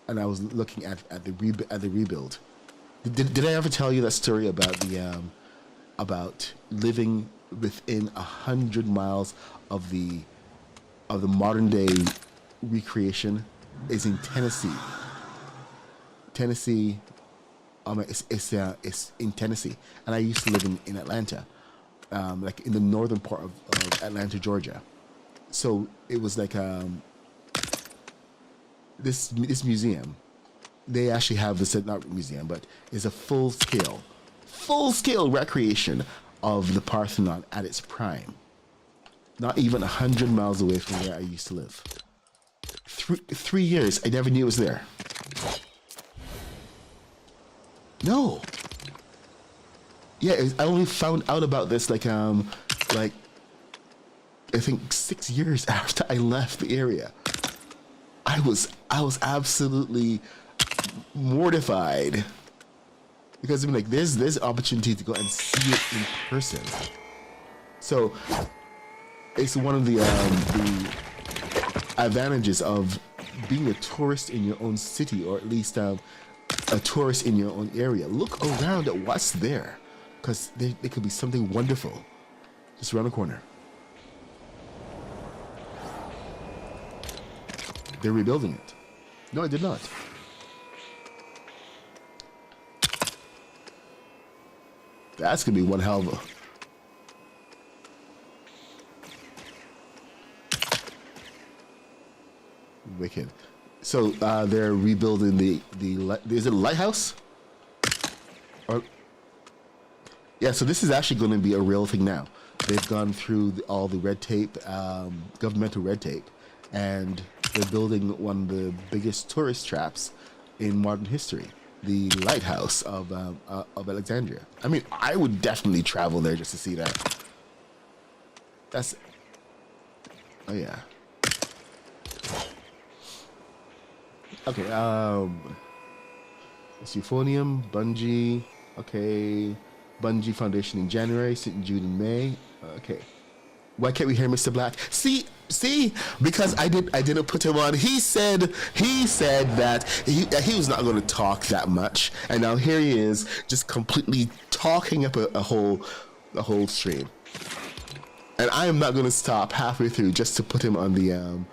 and I was looking at the rebuild. Did I ever tell you that story about the about living within 100 miles of the modern day recreation is in Tennessee. Tennessee, it's in Tennessee, and I used to live in Atlanta, like in the northern part of Atlanta, Georgia. So it was like this museum. They actually have this, not museum, but it's a full scale recreation of the Parthenon at its prime. Not even 100 miles away from where I used to live. 3 years, I never knew it was there. No. Yeah, I only found out about this like I think 6 years after I left the area. I was absolutely mortified because I'm like, there's opportunity to go and see it in person. So it's one of the advantages of being a tourist in your own city, or at least a tourist in your own area. Look around at what's there, because there could be something wonderful just around the corner. They're rebuilding it. No, I did not. That's gonna be one hell of a... Wicked. So they're rebuilding the is it a lighthouse? Or, yeah, so this is actually going to be a real thing now. They've gone through all the red tape, governmental red tape, and they're building one of the biggest tourist traps in modern history, the lighthouse of Alexandria. I mean, I would definitely travel there just to see that. That's... Oh yeah. Okay, Euphonium, Bungie, okay, Bungie Foundation in January, Sit in June and May, okay. Why can't we hear Mr. Black? See, because I didn't put him on. He said that he was not going to talk that much, and now here he is, just completely talking up a whole stream, and I am not going to stop halfway through just to put him on the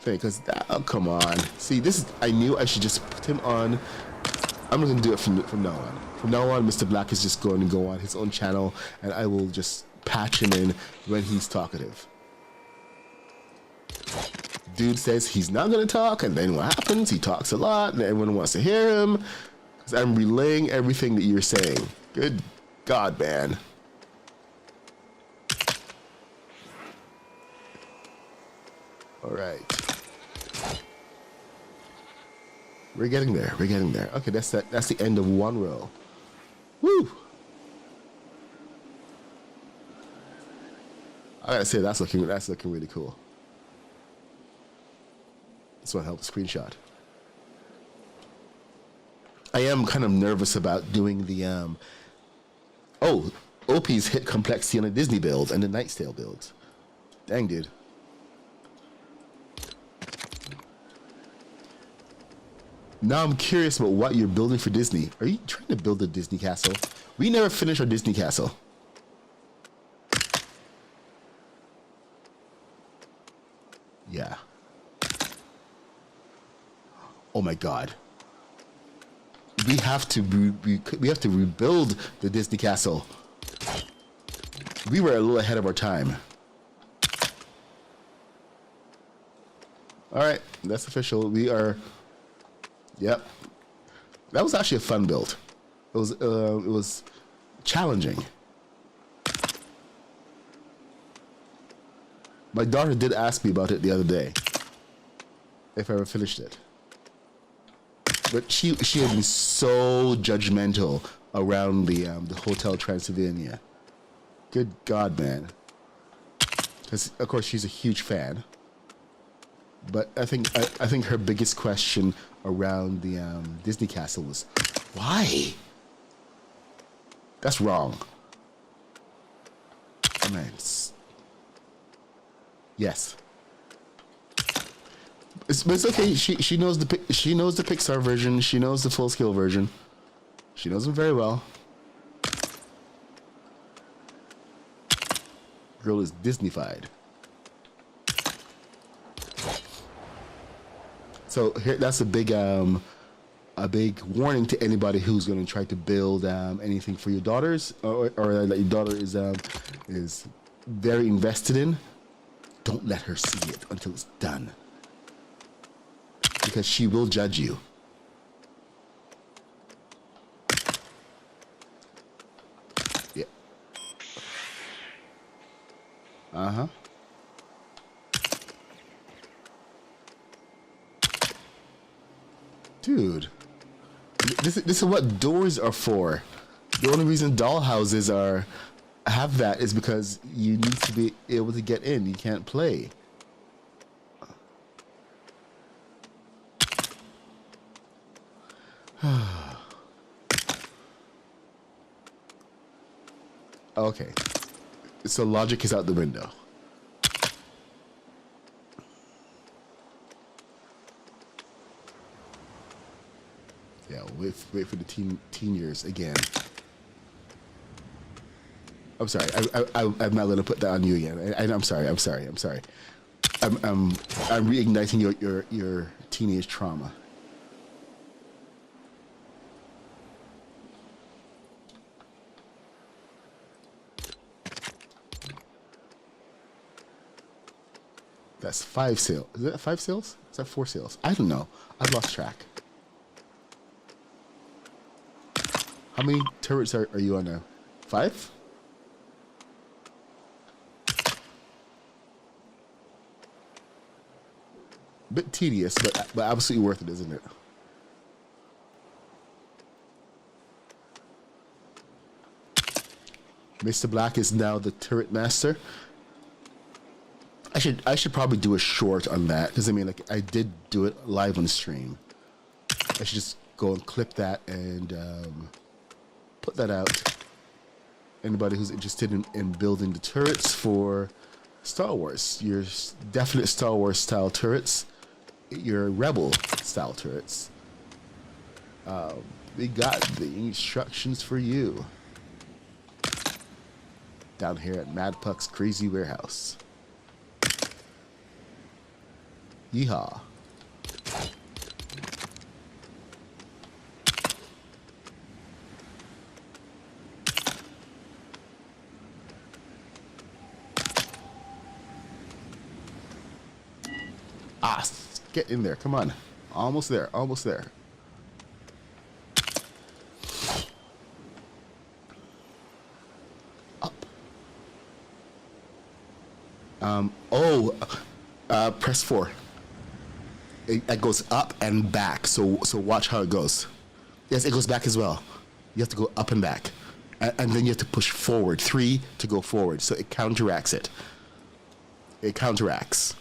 thing, because oh, come on. See, this is, I knew I should just put him on. I'm going to do it from now on. From now on, Mr. Black is just going to go on his own channel, and I will just patch him in when he's talkative. Dude says he's not going to talk, and then what happens? He talks a lot, and everyone wants to hear him, because I'm relaying everything that you're saying. Good God, man. All right. We're getting there. We're getting there. Okay, that's the end of one row. Woo! I gotta say that's looking really cool. This one helped screenshot. I am kind of nervous about doing the OP's hit complexity on a Disney build and the Knight's Tale builds. Dang, dude. Now I'm curious about what you're building for Disney. Are you trying to build a Disney castle? We never finished our Disney castle. Yeah. Oh my God. We have to rebuild the Disney castle. We were a little ahead of our time. All right, that's official. We are. Yep, that was actually a fun build. It was challenging. My daughter did ask me about it the other day, if I ever finished it. But she had been so judgmental around the Hotel Transylvania. Good God, man. Because of course she's a huge fan. But I think her biggest question around the Disney castle was, why? That's wrong. I mean, yes. But it's okay. She knows the Pixar version. She knows the full scale version. She knows them very well. Girl is Disneyfied. So here, that's a big warning to anybody who's going to try to build anything for your daughters, or that your daughter is very invested in. Don't let her see it until it's done, because she will judge you. Yeah. Uh-huh. Dude, this is what doors are for. The only reason doll houses have that is because you need to be able to get in. You can't play. Okay, so logic is out the window. Yeah, wait for the teen years again. I'm sorry. I'm not gonna put that on you again. I'm sorry. I'm reigniting your teenage trauma. That's 5 sales. Is that 5 sales? Is that 4 sales? I don't know. I've lost track. How many turrets are you on now? 5? Bit tedious, but absolutely worth it, isn't it? Mr. Black is now the turret master. I should probably do a short on that, because I mean, like, I did do it live on stream. I should just go and clip that and put that out. Anybody who's interested in building the turrets for Star Wars, your definite Star Wars style turrets, your Rebel style turrets, we got the instructions for you down here at Mad Puck's Crazy Warehouse. Yeehaw. Get in there. Come on. Almost there. Almost there. Up. Press 4. It goes up and back. So watch how it goes. Yes, it goes back as well. You have to go up and back. And then you have to push forward. 3 to go forward. So it counteracts it. It counteracts.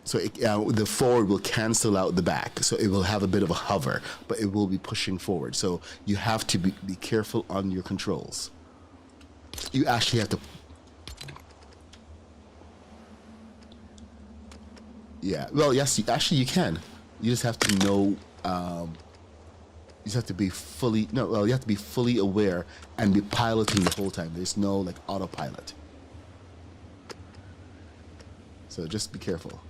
So the forward will cancel out the back. So it will have a bit of a hover, but it will be pushing forward. So you have to be careful on your controls. You actually have to... Yeah, well, yes, actually you can. You just have to know... you just have to be fully... No, well, you have to be fully aware and be piloting the whole time. There's no, like, autopilot. So just be careful.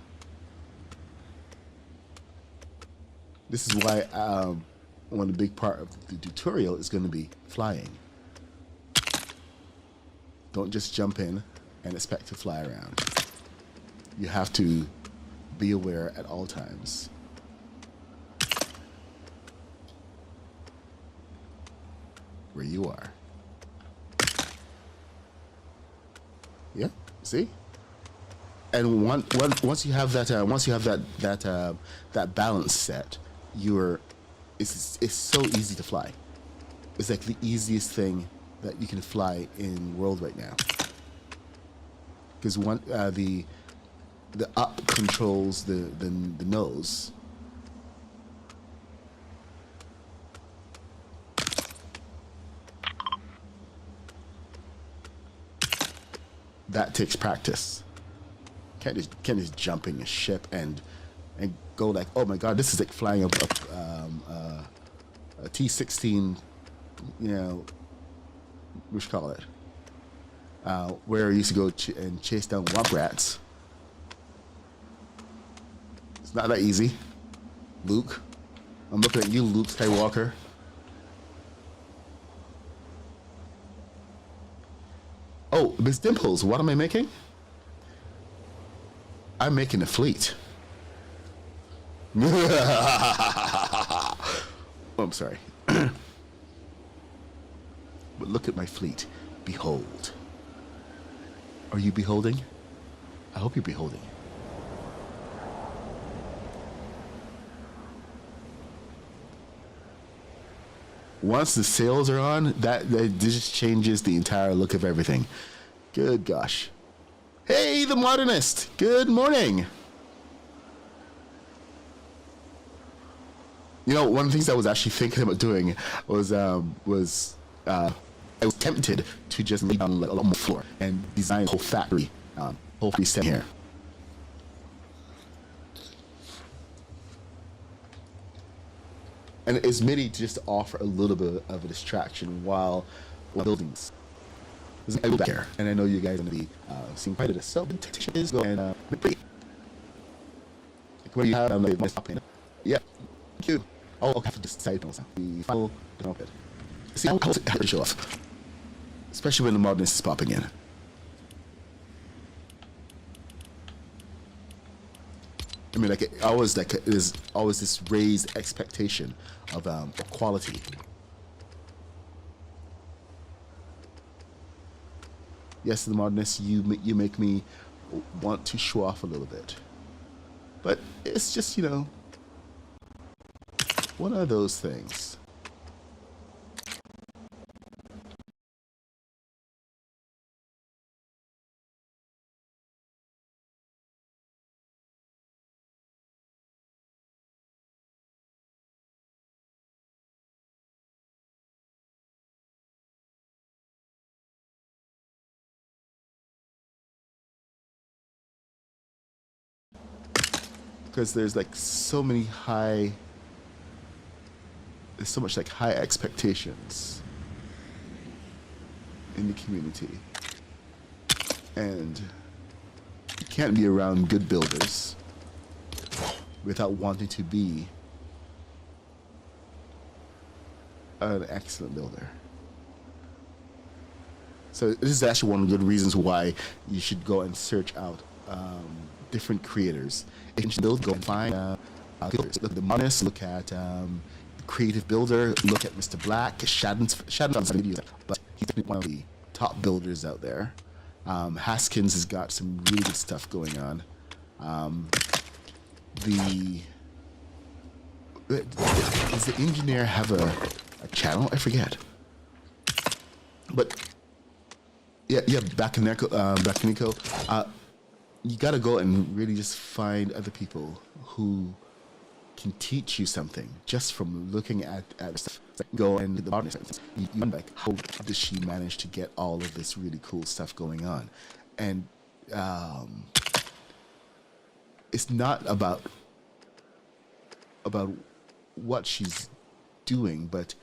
This is why one big part of the tutorial is going to be flying. Don't just jump in and expect to fly around. You have to be aware at all times. Where you are. Yeah, see? And once you have that that balance set, it's so easy to fly. It's like the easiest thing that you can fly in world right now. Because the up controls the nose. That takes practice. Can't just jump in a ship and go like, oh my god, this is like flying a T-16, you know, what you call it? Where I used to go and chase down womp rats. It's not that easy. Luke, I'm looking at you, Luke Skywalker. Oh, Miss Dimples, what am I making? I'm making a fleet. Oh, I'm sorry. But look at my fleet. Behold. Are you beholding? I hope you're beholding. Once the sails are on, that just changes the entire look of everything. Good gosh. Hey, the modernist. Good morning. You know, one of the things I was actually thinking about doing was I was tempted to just lay down like a lot more floor and design a whole factory stand here. And it's merely just to offer a little bit of a distraction while building this. There's a back here, and I know you guys are going to be seeing quite a bit of so the technician is going pretty. Like when you have like my stop in. Yeah. Thank you. Oh, okay, for this side also. The final bit. See how it show off. Especially when the modernist is popping in. I mean, like there's always this raised expectation of quality. Yes, the modernist, you make me want to show off a little bit, but it's just, you know, one of those things. Because there's like so many there's so much like high expectations in the community, and you can't be around good builders without wanting to be an excellent builder. So this is actually one of the good reasons why you should go and search out different creators. If you should build, go and find builders. Look at the modernist, look at the creative builder, look at Mr. Black, Shadden's videos, but he's one of the top builders out there. Haskins has got some really good stuff going on. Does the engineer have a channel? I forget. But yeah, back in Nico, you gotta go and really just find other people who can teach you something just from looking at stuff. Like go and the modernist. You like, how does she manage to get all of this really cool stuff going on? And it's not about what she's doing, but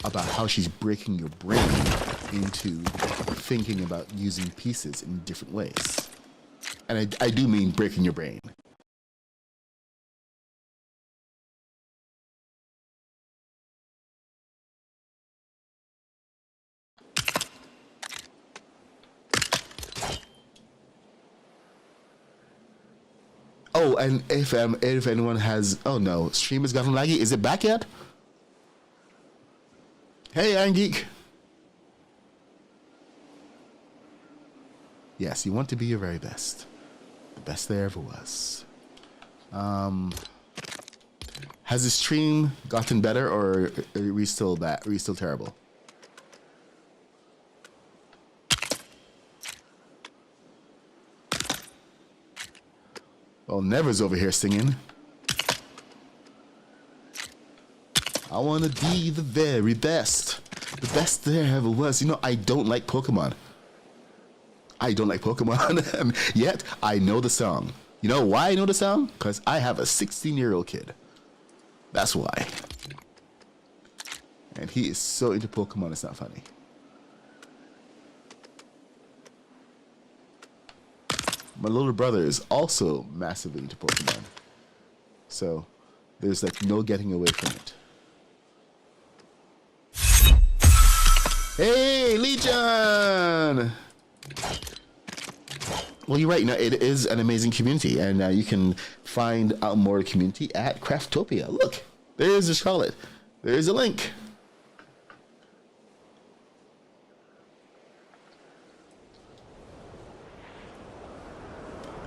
about how she's breaking your brain into thinking about using pieces in different ways. And I do mean breaking your brain. Oh, and if anyone has, oh no, stream has gotten laggy. Is it back yet? Hey, Iron Geek. Yes, you want to be your very best. The best there ever was. Has the stream gotten better, or are we still bad? Are we still terrible? Well, Never's over here singing. I want to be the very best. The best there ever was. You know, I don't like Pokemon. I don't like Pokemon. Yet, I know the song. You know why I know the song? Because I have a 16-year-old kid. That's why. And he is so into Pokemon, it's not funny. My little brother is also massively into Pokemon. So, there's like no getting away from it. Hey, Legion! Well, you're right. You know, it is an amazing community, and you can find out more of the community at Craftopia. Look, there's a Charlotte. There's a link.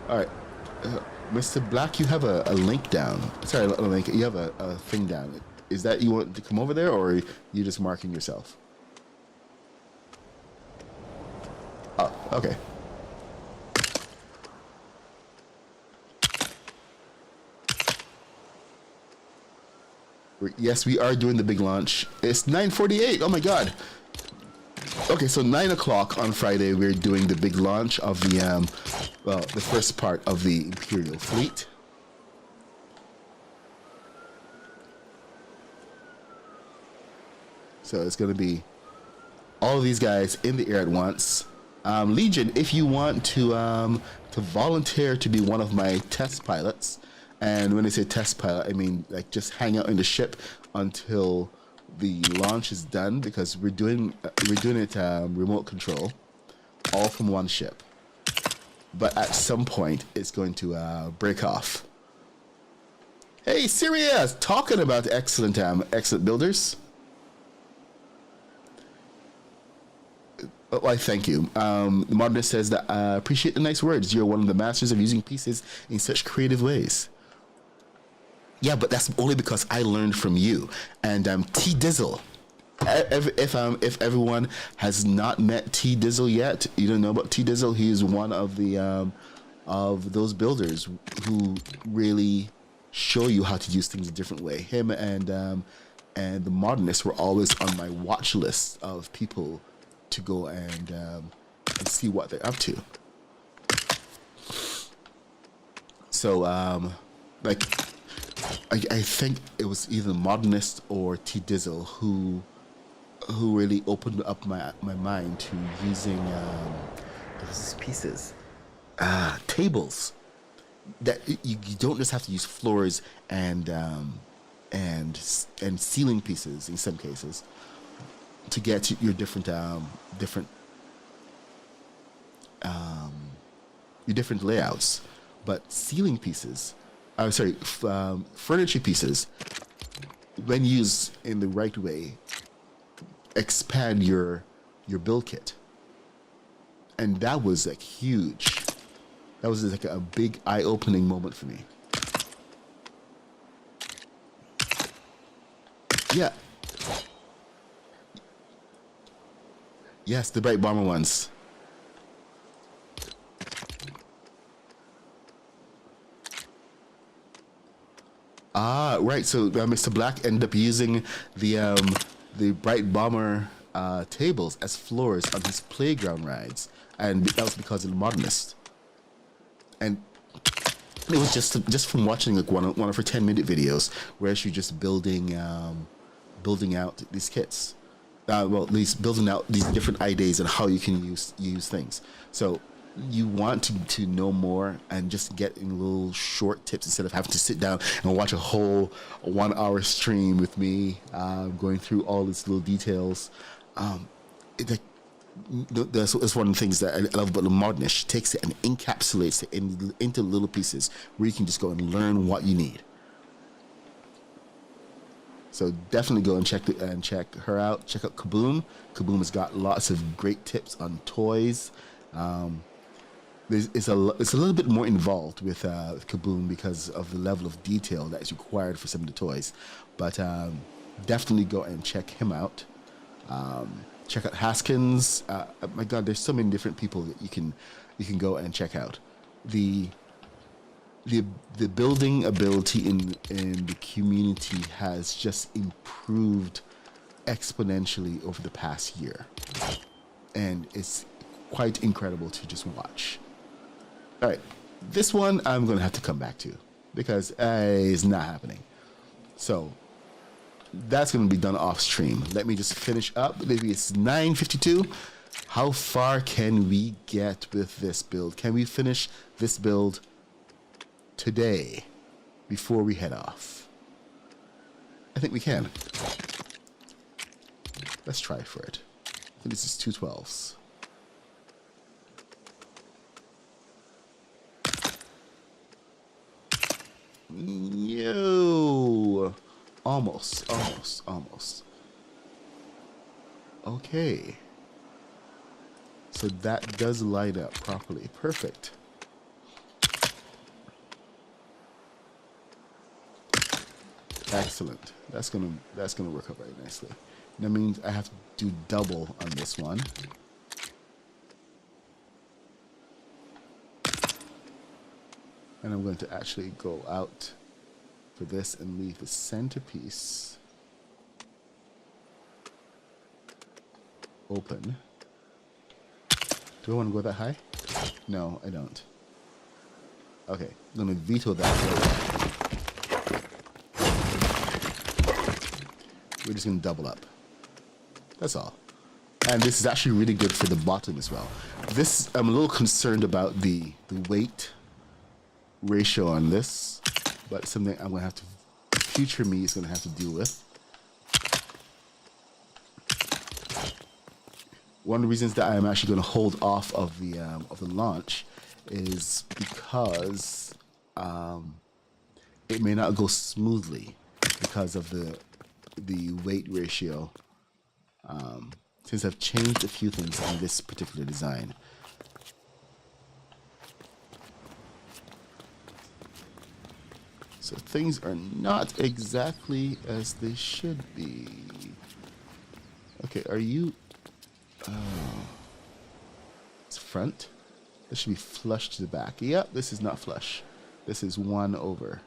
All right, Mr. Black, you have a link down. Sorry, a link. You have a thing down. Is that you want to come over there, or are you just marking yourself? Oh, okay. Yes, we are doing the big launch. It's 9:48. Oh my god. Okay, so 9 o'clock on Friday, we're doing the big launch of the first part of the Imperial fleet. So it's going to be all of these guys in the air at once. Legion, if you want to volunteer to be one of my test pilots, and when I say test pilot, I mean like just hang out in the ship until the launch is done, because we're doing it remote control, all from one ship. But at some point, it's going to break off. Hey, Syria, talking about excellent builders. Oh, I thank you. The modernist says that appreciate the nice words. You're one of the masters of using pieces in such creative ways. Yeah, but that's only because I learned from you. And T Dizzle. If everyone has not met T Dizzle yet, you don't know about T Dizzle. He is one of the of those builders who really show you how to use things a different way. Him and the modernists were always on my watch list of people to go and see what they're up to. So like I think it was either Modernist or T Dizzle who really opened up my mind to using those pieces, tables that you don't just have to use floors and ceiling pieces in some cases to get to your different layouts, but ceiling pieces. Furniture pieces, when used in the right way, expand your build kit, and that was like huge. That was like a big eye-opening moment for me. Yeah. Yes, the bright bomber ones. Ah, right. So Mr. Black ended up using the bright bomber tables as floors on his playground rides, and that was because of the modernist. And it was just from watching like one of her 10-minute videos where she's just building out these kits. Well, at least building out these different ideas and how you can use things. So you want to know more and just get in little short tips instead of having to sit down and watch a whole 1 hour stream with me going through all these little details. That's one of the things that I love about the modernist. She takes it and encapsulates it into little pieces where you can just go and learn what you need. So definitely go and check her out. Check out Kaboom. Kaboom has got lots of great tips on toys. It's a little bit more involved with Kaboom because of the level of detail that is required for some of the toys. But definitely go and check him out. Check out Haskins. My God, there's so many different people that you can go and check out. the the building ability in the community has just improved exponentially over the past year, and it's quite incredible to just watch. All right, this one I'm gonna have to come back to because it's not happening. So that's gonna be done off stream. Let me just finish up. Maybe it's 9:52. How far can we get with this build? Can we finish this build today before we head off? I think we can. Let's try for it. I think this is 212s. Yo, almost. Okay. So that does light up properly. Perfect. Excellent. That's gonna work out very nicely. That means I have to do double on this one. And I'm going to actually go out for this and leave the centerpiece open. Do I want to go that high? No, I don't. Okay, I'm going to veto that. We're just going to double up. That's all. And this is actually really good for the bottom as well. This, I'm a little concerned about the weight ratio on this, but something I'm going to have to, future me is going to have to deal with. One of the reasons that I'm actually going to hold off of the launch is because it may not go smoothly because of the weight ratio. Since I've changed a few things on this particular design. So things are not exactly as they should be. Okay, are you... it's front. This should be flush to the back. Yep, this is not flush. This is 1 over.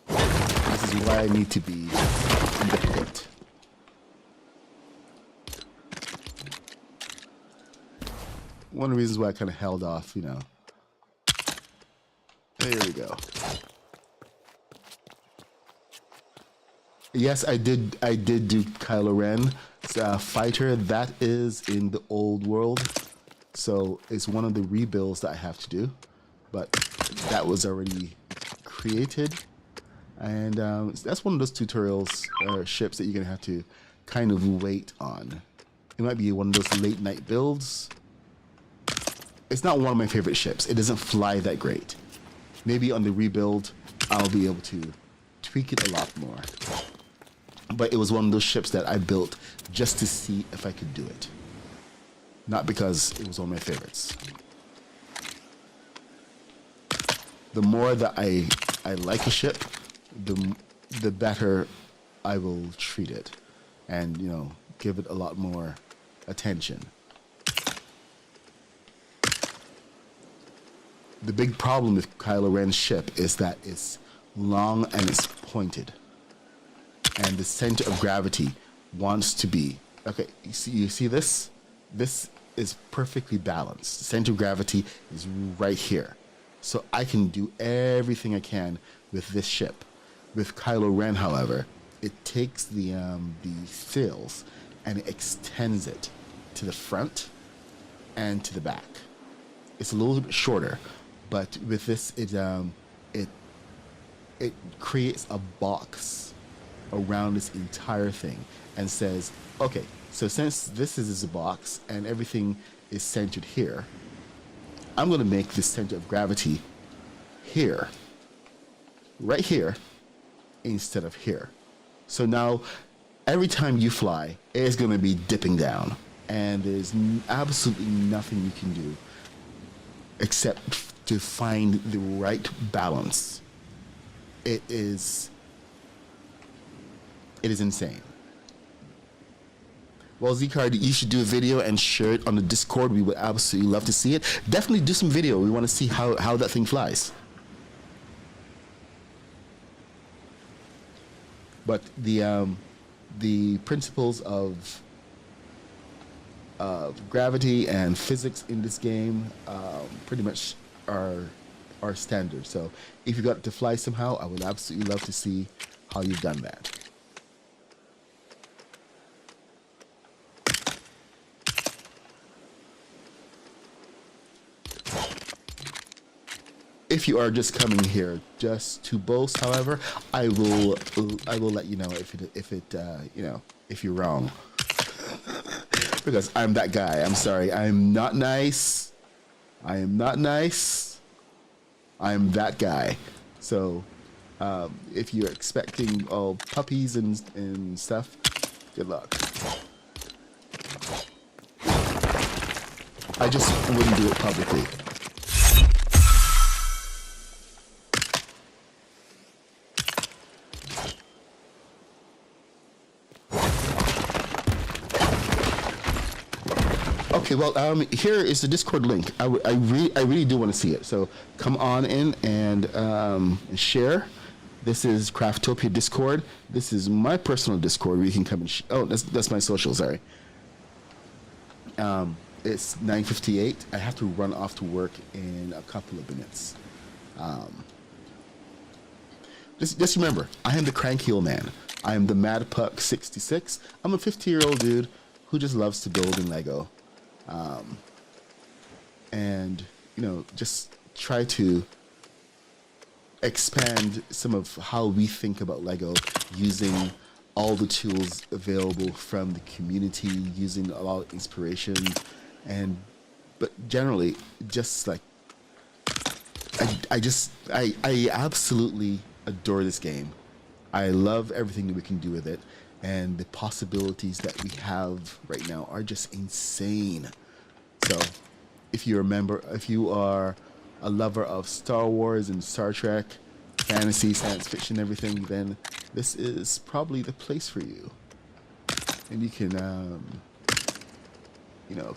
This is why I need to be in the pit. One of the reasons why I kind of held off, you know. There we go. Yes, I did do Kylo Ren fighter. That is in the old world, so it's one of the rebuilds that I have to do, but that was already created, and that's one of those tutorials or ships that you're gonna have to kind of wait on. It might be one of those late night builds. It's not one of my favorite ships. It doesn't fly that great. Maybe on the rebuild, I'll be able to tweak it a lot more. But it was one of those ships that I built just to see if I could do it. Not because it was one of my favorites. The more that I like a ship, the better I will treat it. And, you know, give it a lot more attention. The big problem with Kylo Ren's ship is that it's long and it's pointed. And the center of gravity wants to be... Okay, you see this? This is perfectly balanced. The center of gravity is right here. So I can do everything I can with this ship. With Kylo Ren, however, it takes the sails and it extends it to the front and to the back. It's a little bit shorter, but with this, it creates a box around this entire thing and says, okay, so since this is a box and everything is centered here, I'm going to make the center of gravity here, right here, instead of here. So now every time you fly, it's going to be dipping down, and there's absolutely nothing you can do except to find the right balance. It is insane. Well, Z-Card, you should do a video and share it on the Discord. We would absolutely love to see it. Definitely do some video. We want to see how that thing flies. but the principles of gravity and physics in this game pretty much are standard. So if you got to fly somehow, I would absolutely love to see how you've done that. If you are just coming here just to boast, however, I will let you know if you're wrong. Because I'm that guy. I'm sorry. I'm not nice. I am not nice. I'm that guy. So if you're expecting puppies and stuff, good luck. I just wouldn't do it publicly. Okay, well, here is the Discord link. I really do want to see it. So come on in and share. This is Craftopia Discord. This is my personal Discord where you can come and that's my social. Sorry. It's 9:58. I have to run off to work in a couple of minutes. Just remember, I am the cranky old man. I am the Mad Puck 66. I'm a 50-year-old dude who just loves to build in Lego. And just try to expand some of how we think about Lego using all the tools available from the community, using a lot of inspiration, but generally just like I absolutely adore this game. I love everything that we can do with it. And the possibilities that we have right now are just insane. So, if you are a lover of Star Wars and Star Trek, fantasy, science fiction, everything, then this is probably the place for you. And you can,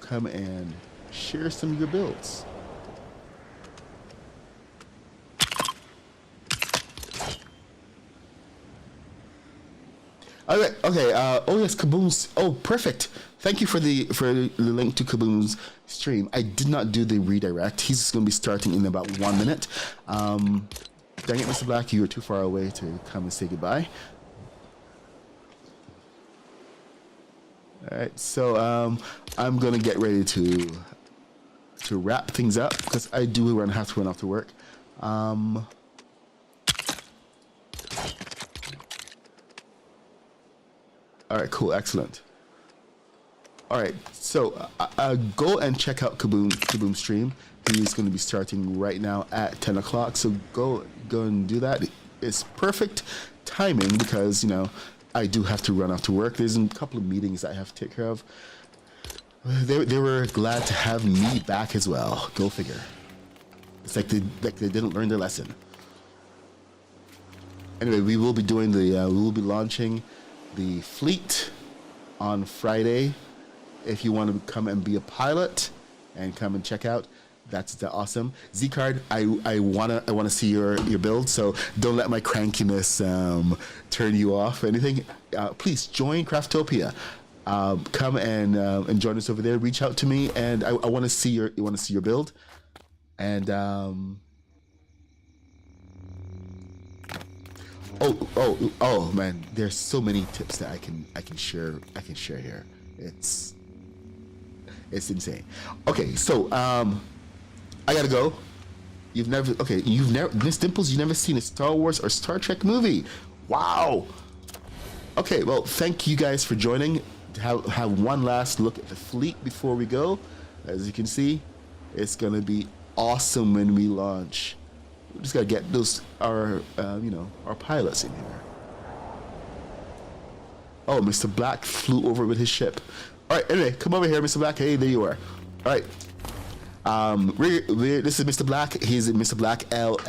come and share some of your builds. Okay. Oh yes, Kaboom's. Oh, perfect. Thank you for the link to Kaboom's stream. I did not do the redirect. He's just going to be starting in about 1 minute. Dang it, Mr. Black, you were too far away to come and say goodbye. All right, so I'm going to get ready to wrap things up because I do have to run off to work. All right, cool, excellent. All right, so go and check out Kaboom's stream. He's going to be starting right now at 10 o'clock. So go and do that. It's perfect timing because I do have to run off to work. There's a couple of meetings I have to take care of. They were glad to have me back as well. Go figure. It's like they didn't learn their lesson. Anyway, we will be launching the fleet on Friday. If you want to come and be a pilot and come and check out, that's awesome. Z-Card, I wanna see your build, so don't let my crankiness turn you off or anything. Please join Craftopia. Come and join us over there. Reach out to me, and I want to see your build. And oh man, there's so many tips that I can share here. It's insane. Okay, so I gotta go. You've never Miss Dimples, you've never seen a Star Wars or Star Trek movie. Wow. Okay, well, thank you guys for joining. Have one last look at the fleet before we go. As you can see, it's gonna be awesome when we launch. We just gotta get our pilots in here. Oh, Mr. Black flew over with his ship. All right, anyway, come over here, Mr. Black. Hey, there you are. All right. This is Mr. Black. He's Mr. Black LF.